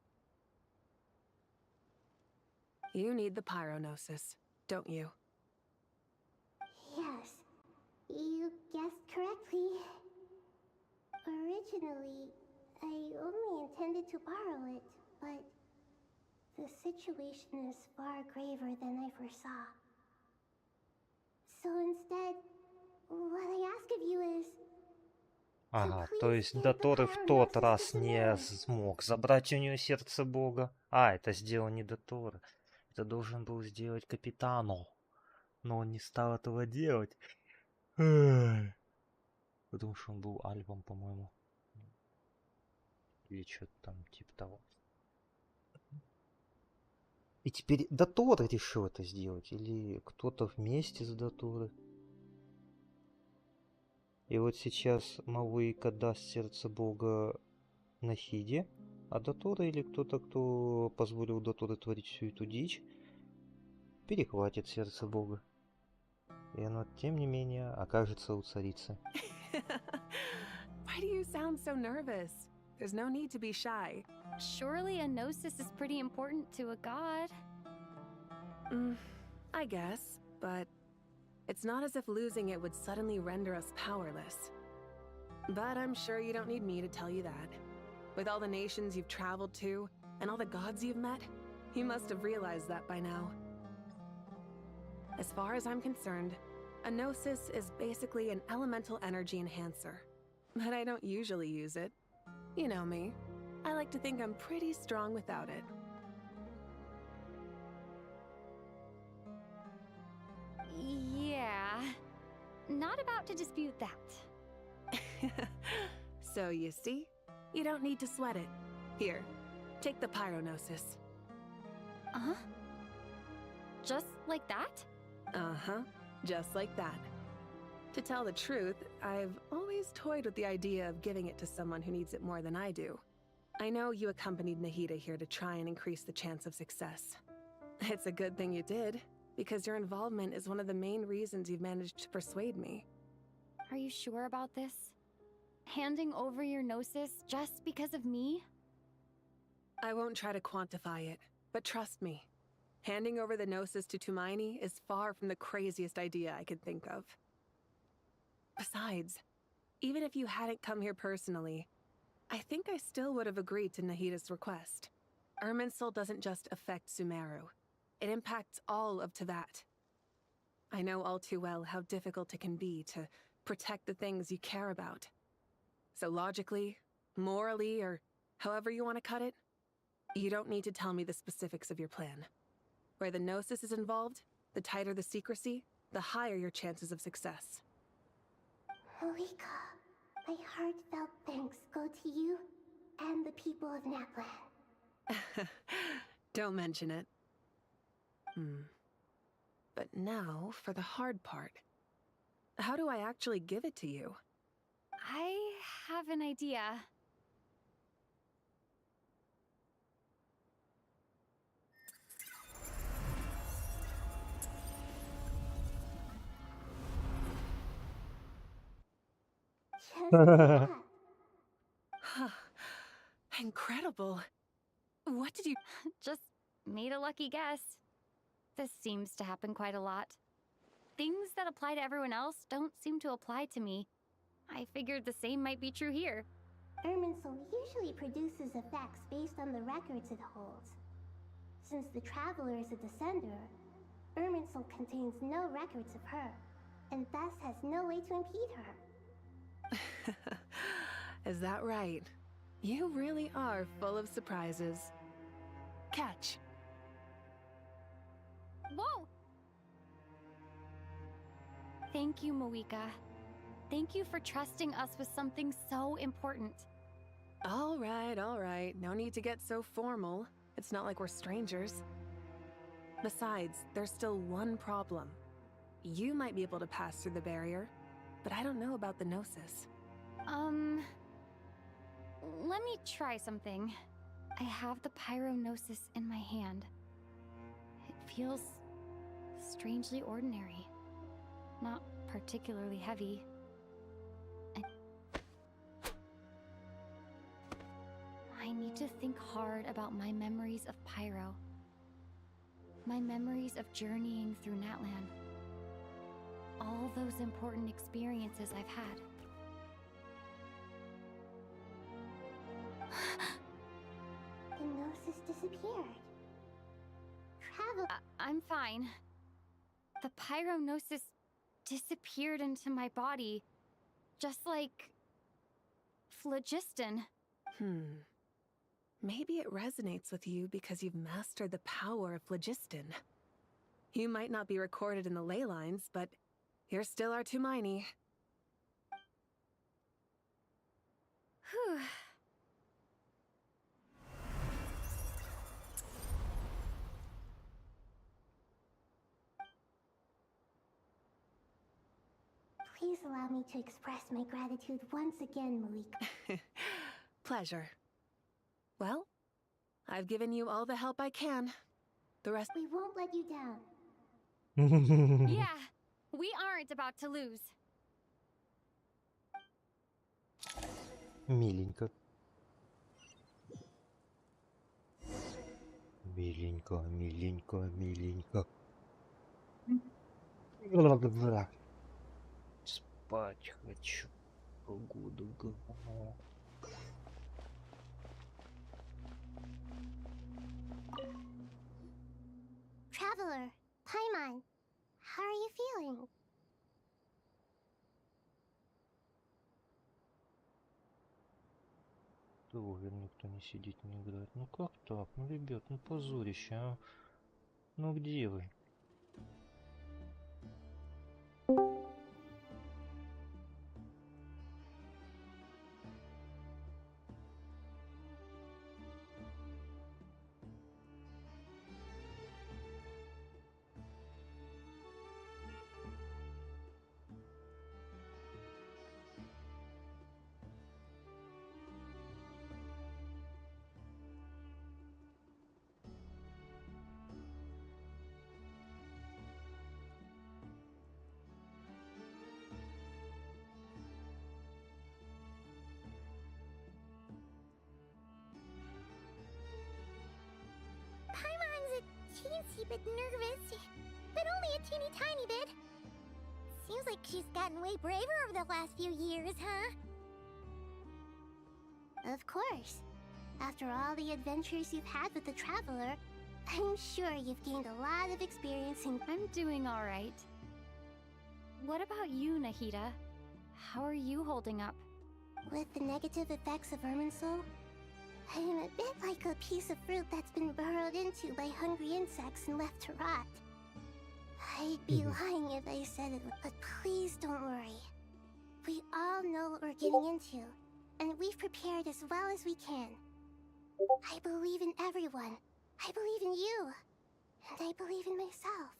You need the Pyronosis, don't you? Yes. You guessed correctly. Originally, I only intended to borrow it, but the situation is far graver than I foresaw. So instead, what I ask of you is... Ага, то есть Доторы в тот раз не смог забрать у нее сердце Бога. А, это сделал не Доторы. Это должен был сделать Капитану. Но он не стал этого делать. Потому что он был альбом, по-моему. Или что-то там типа того. И теперь Доторы решил это сделать? Или кто-то вместе с Доторы? И вот сейчас Мавыка даст сердце Бога Нахиде, а Дотора или кто-то, кто позволил Доторе творить всю эту дичь, перехватит сердце Бога. И оно, тем не менее, окажется у царицы. Why do you sound so nervous? There's no need to be shy. Surely a gnosis is pretty important to a god. I guess, but it's not as if losing it would suddenly render us powerless. But I'm sure you don't need me to tell you that. With all the nations you've traveled to, and all the gods you've met, you must have realized that by now. As far as I'm concerned, a gnosis is basically an elemental energy enhancer. But I don't usually use it. You know me. I like to think I'm pretty strong without it. Yeah. Not about to dispute that. So you see? You don't need to sweat it. Here, take the Pyronosis. Uh-huh. Just like that? Uh-huh. Just like that. To tell the truth, I've always toyed with the idea of giving it to someone who needs it more than I do. I know you accompanied Nahida here to try and increase the chance of success. It's a good thing you did, because your involvement is one of the main reasons you've managed to persuade me. Are you sure about this? Handing over your gnosis just because of me? I won't try to quantify it, but trust me. Handing over the Gnosis to Tumaini is far from the craziest idea I could think of. Besides, even if you hadn't come here personally, I think I still would have agreed to Nahida's request. Irminsul doesn't just affect Sumeru. It impacts all of Teyvat. I know all too well how difficult it can be to protect the things you care about. So logically, morally, or however you want to cut it, you don't need to tell me the specifics of your plan. Where the Gnosis is involved, the tighter the secrecy, the higher your chances of success. Moika, my heartfelt thanks go to you and the people of Natlan. Don't mention it. But now for the hard part. How do I actually give it to you? I have an idea. Incredible. What did you... Just made a lucky guess. This seems to happen quite a lot. Things that apply to everyone else don't seem to apply to me. I figured the same might be true here. Irminsul usually produces effects based on the records it holds. Since the Traveler is a descender, Irminsul contains no records of her, and thus has no way to impede her. Is that right? You really are full of surprises. Catch. Whoa! Thank you, Moika. Thank you for trusting us with something so important. All right. No need to get so formal. It's not like we're strangers. Besides, there's still one problem. You might be able to pass through the barrier, but I don't know about the Gnosis. Let me try something. I have the Pyrognosis in my hand. It feels strangely ordinary. Not particularly heavy. I need to think hard about my memories of Pyro. My memories of journeying through Natlan. All those important experiences I've had. The Gnosis disappeared. I'm fine. The Pyrognosis disappeared into my body, just like phlogiston. Maybe it resonates with you because you've mastered the power of phlogiston. You might not be recorded in the ley lines, but you're still our Tumaini. Whew. Please allow me to express my gratitude once again, Moika. Pleasure. Well, I've given you all the help I can. The rest... We won't let you down. Yeah, we aren't about to lose. Миленько. Миленько. Спать хочу. Погода говно. Traveler, Paimon, how are you feeling? Тоже никто не сидит, не играет. Ну как так? Ну, ребят, ну позорище, а? Ну где вы? teensy bit nervous, but only a teeny tiny bit. Seems like she's gotten way braver over the last few years, huh? Of course. After all the adventures you've had with the Traveler, I'm sure you've gained a lot of experience in... I'm doing all right. What about you, Nahida? How are you holding up? With the negative effects of Irminsul, I'm a bit like a piece of fruit that's been burrowed into by hungry insects and left to rot. I'd be lying if I said it, but please don't worry. We all know what we're getting into, and we've prepared as well as we can. I believe in everyone. I believe in you. And I believe in myself.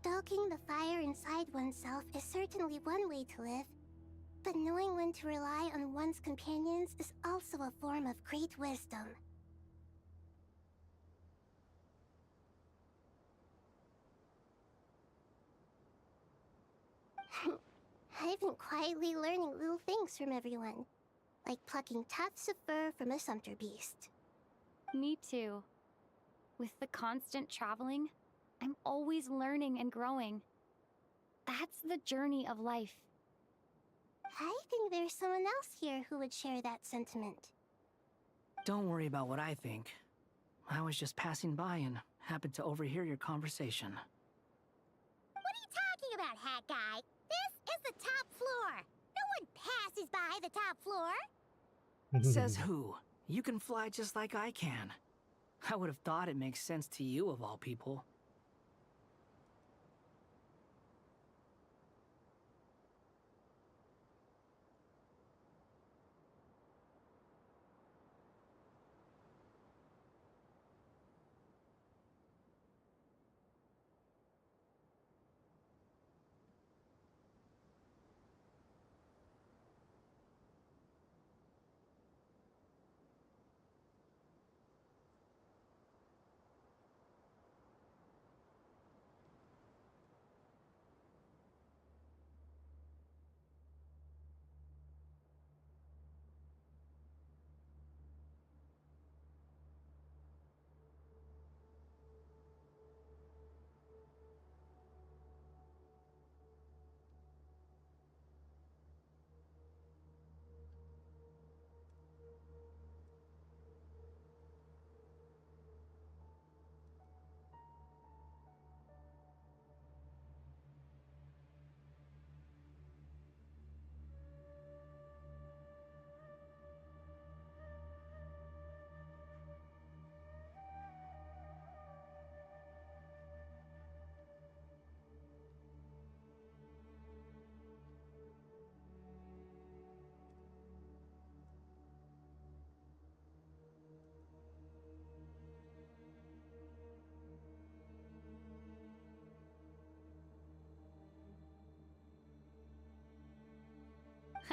Stoking the fire inside oneself is certainly one way to live, but knowing when to rely on one's companions is also a form of great wisdom. I've been quietly learning little things from everyone, like plucking tufts of fur from a sumpter beast. Me too. With the constant traveling, I'm always learning and growing. That's the journey of life. I think there's someone else here who would share that sentiment. Don't worry about what I think. I was just passing by and happened to overhear your conversation. What are you talking about, Hat Guy? This is the top floor. No one passes by the top floor. Says who? You can fly just like I can. I would have thought it makes sense to you of all people.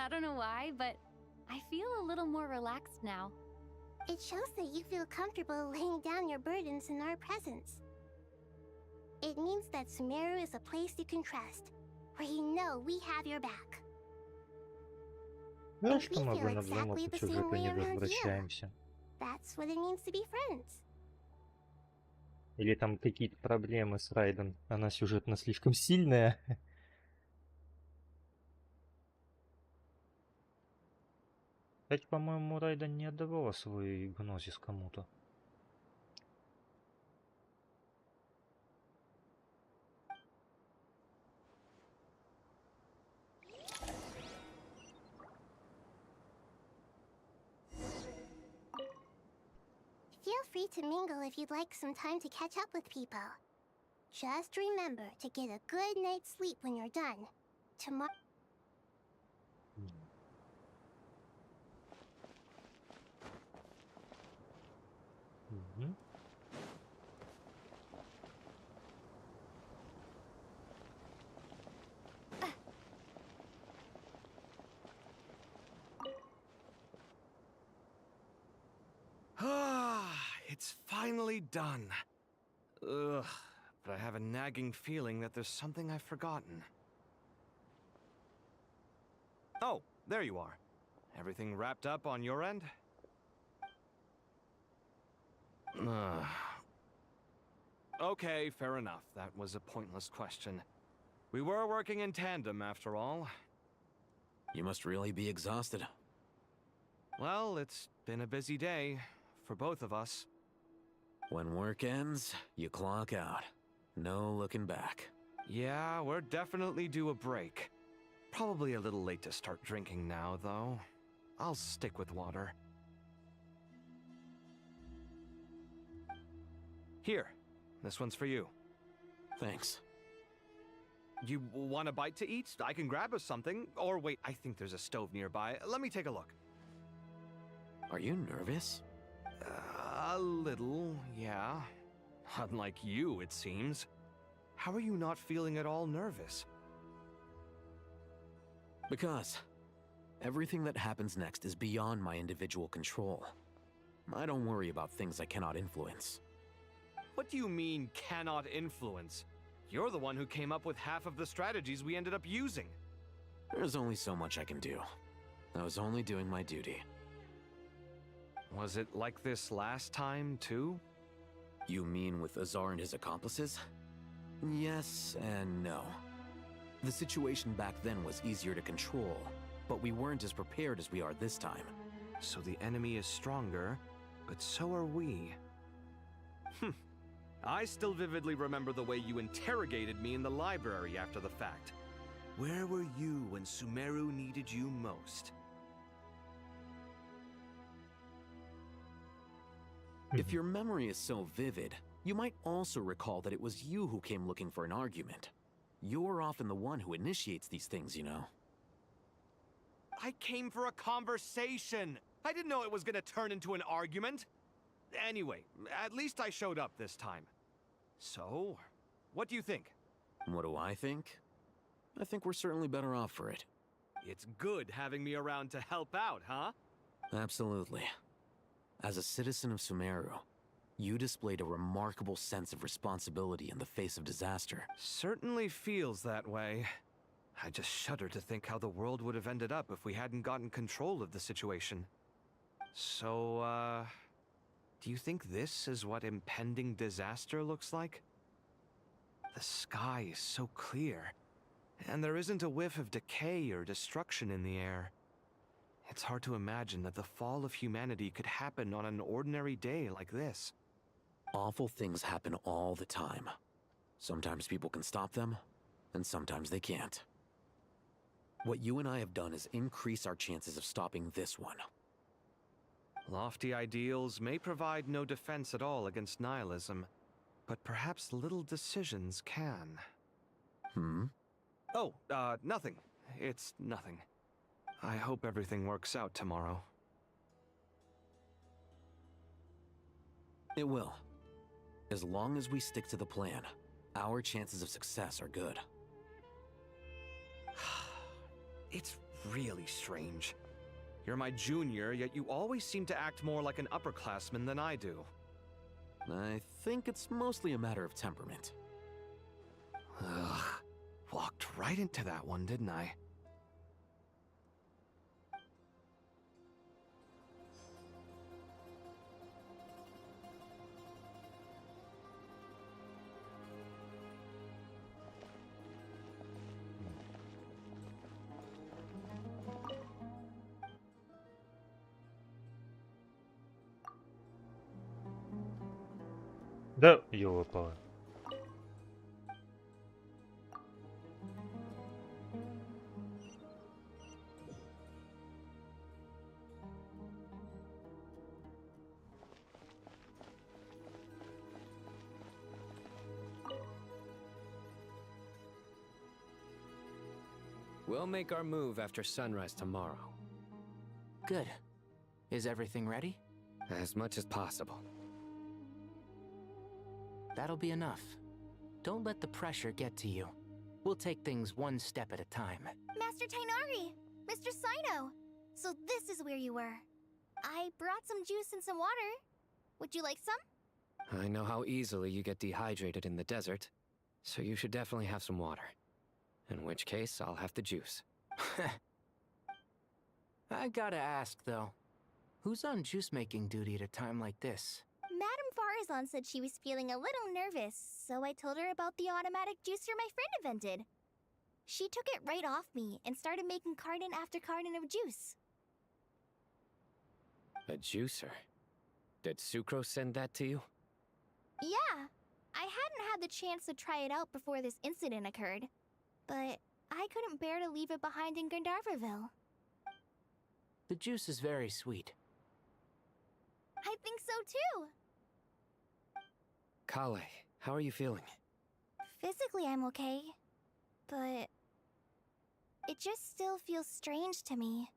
I don't know why, but I feel a little more relaxed now. It shows that you feel comfortable laying down your burdens in our presence. It means that Sumeru is a place you can trust, where you know we have your back. Ну, And что we мы feel на exactly взломку the сюжета same way не around you. возвращаемся? That's what it means to be friends. Или там какие-то проблемы с Райден? Она сюжетно слишком сильная? Кстати, по-моему, Райден не отдавала свой гнозис кому-то. Feel free to mingle if you'd like some time to catch up with people. Just remember to get a good night's sleep when you're done. Tomorrow. Мгм. Ah, it's finally done. Ugh, but I have a nagging feeling that there's something I've forgotten. Oh, there you are. Everything wrapped up on your end? Ugh. Okay, fair enough. That was a pointless question. We were working in tandem, after all. You must really be exhausted. Well, it's been a busy day for both of us. When work ends, you clock out. No looking back. Yeah, we're definitely due a break. Probably a little late to start drinking now, though. I'll stick with water. Here, this one's for you. Thanks. You want a bite to eat? I can grab us something. Or wait, I think there's a stove nearby. Let me take a look. Are you nervous? A little, yeah. Unlike you, it seems. How are you not feeling at all nervous? Because everything that happens next is beyond my individual control. I don't worry about things I cannot influence. What do you mean, cannot influence? You're the one who came up with half of the strategies we ended up using. There's only so much I can do. I was only doing my duty. Was it like this last time, too? You mean with Azar and his accomplices? Yes and no. The situation back then was easier to control, but we weren't as prepared as we are this time. So the enemy is stronger, but so are we. I still vividly remember the way you interrogated me in the library after the fact. Where were you when Sumeru needed you most? If your memory is so vivid, you might also recall that it was you who came looking for an argument. You're often the one who initiates these things, you know. I came for a conversation! I didn't know it was gonna turn into an argument! Anyway, at least I showed up this time. So, what do you think? What do I think? I think we're certainly better off for it. It's good having me around to help out, huh? Absolutely. As a citizen of Sumeru, you displayed a remarkable sense of responsibility in the face of disaster. Certainly feels that way. I just shudder to think how the world would have ended up if we hadn't gotten control of the situation. So, do you think this is what impending disaster looks like? The sky is so clear, and there isn't a whiff of decay or destruction in the air. It's hard to imagine that the fall of humanity could happen on an ordinary day like this. Awful things happen all the time. Sometimes people can stop them, and sometimes they can't. What you and I have done is increase our chances of stopping this one. Lofty ideals may provide no defense at all against nihilism, but perhaps little decisions can. Oh, nothing. It's nothing. I hope everything works out tomorrow. It will. As long as we stick to the plan, our chances of success are good. It's really strange. You're my junior, yet you always seem to act more like an upperclassman than I do. I think it's mostly a matter of temperament. Ugh. Walked right into that one, didn't I? Да, ёлопала. We'll make our move after sunrise tomorrow. Good. Is everything ready? As much as possible. That'll be enough. Don't let the pressure get to you. We'll take things one step at a time. Master Tainari! Mr. Sino! So this is where you were. I brought some juice and some water. Would you like some? I know how easily you get dehydrated in the desert, so you should definitely have some water. In which case, I'll have the juice. I gotta ask, though. Who's on juice-making duty at a time like this? Madame Farazan said she was feeling a little nervous, so I told her about the automatic juicer my friend invented. She took it right off me and started making carton after carton of juice. A juicer? Did Sucrose send that to you? Yeah. I hadn't had the chance to try it out before this incident occurred, but I couldn't bear to leave it behind in Gandharvaville. The juice is very sweet. I think so too. Kale, how are you feeling? Physically, I'm okay, but it just still feels strange to me.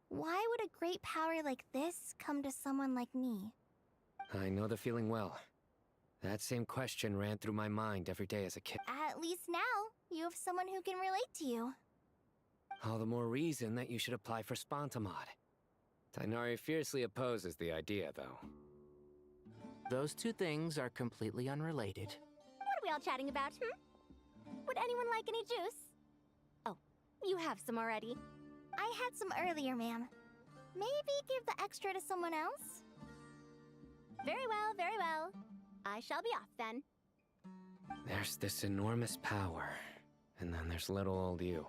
Why would a great power like this come to someone like me? I know the feeling well. That same question ran through my mind every day as a kid. At least now, you have someone who can relate to you. All the more reason that you should apply for Spontamod. Tainari fiercely opposes the idea, though. Those two things are completely unrelated. What are we all chatting about, Would anyone like any juice? Oh, you have some already. I had some earlier, ma'am. Maybe give the extra to someone else? Very well, very well. I shall be off then. There's this enormous power, and then there's little old you.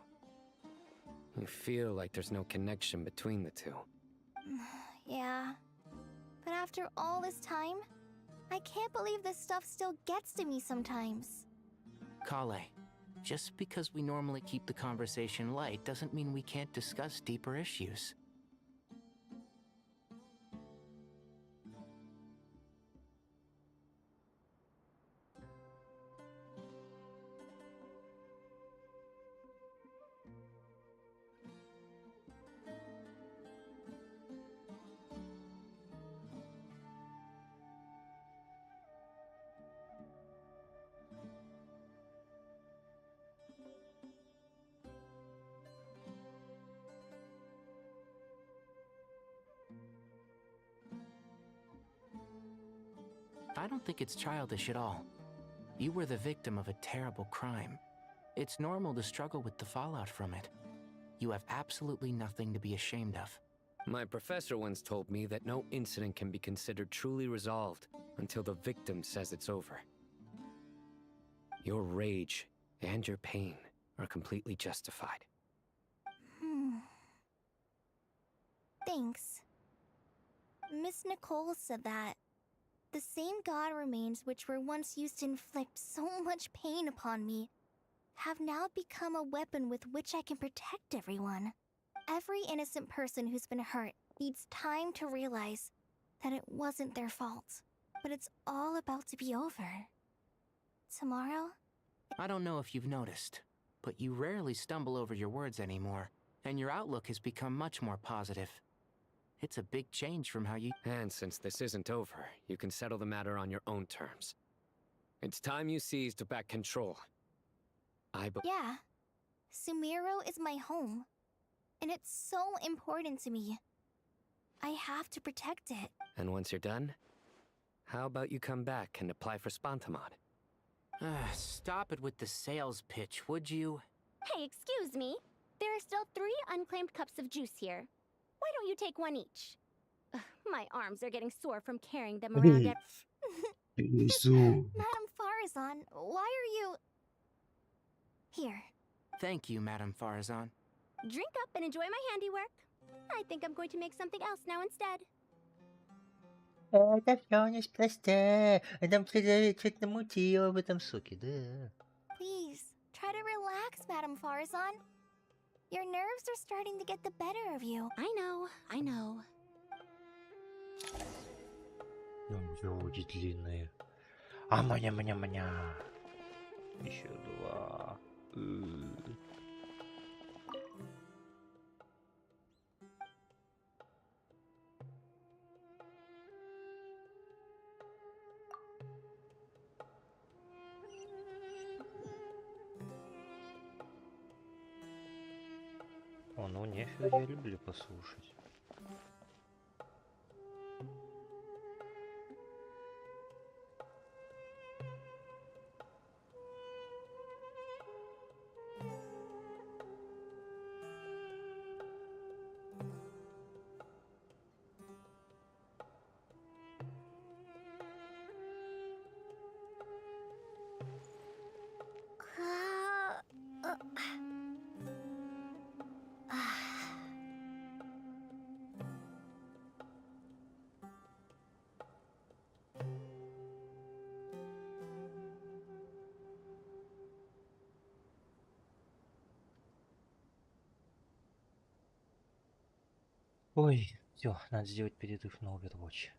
You feel like there's no connection between the two. Yeah. But after all this time, I can't believe this stuff still gets to me sometimes. Kale, just because we normally keep the conversation light doesn't mean we can't discuss deeper issues. I don't think it's childish at all. You were the victim of a terrible crime. It's normal to struggle with the fallout from it. You have absolutely nothing to be ashamed of. My professor once told me that no incident can be considered truly resolved until the victim says it's over. Your rage and your pain are completely justified. Thanks. Miss Nicole said that the same god remains which were once used to inflict so much pain upon me have now become a weapon with which I can protect everyone. Every innocent person who's been hurt needs time to realize that it wasn't their fault, but it's all about to be over. Tomorrow? I don't know if you've noticed, but you rarely stumble over your words anymore, and your outlook has become much more positive. It's a big change from how you— And since this isn't over, you can settle the matter on your own terms. It's time you seized back control. Yeah. Sumeru is my home. and it's so important to me. I have to protect it. And once you're done, how about you come back and apply for Spantamod? Stop it with the sales pitch, would you? Hey, excuse me. There are still 3 unclaimed cups of juice here. Why don't you take one each? Ugh, my arms are getting sore from carrying them around at... Madame Farazan, why are you... Here. Thank you, Madame Farazan. Drink up and enjoy my handiwork. I think I'm going to make something else now instead. Это всё неспроста. Там что-то намутило в этом соке, да. Please, try to relax, Madame Farazan. Your nerves are starting to get the better of you. I know. Люди длинные. А маня-маня-маня. Еще 2. О, ну нефиг, я люблю послушать. Ой, все, надо сделать перерыв на Overwatch.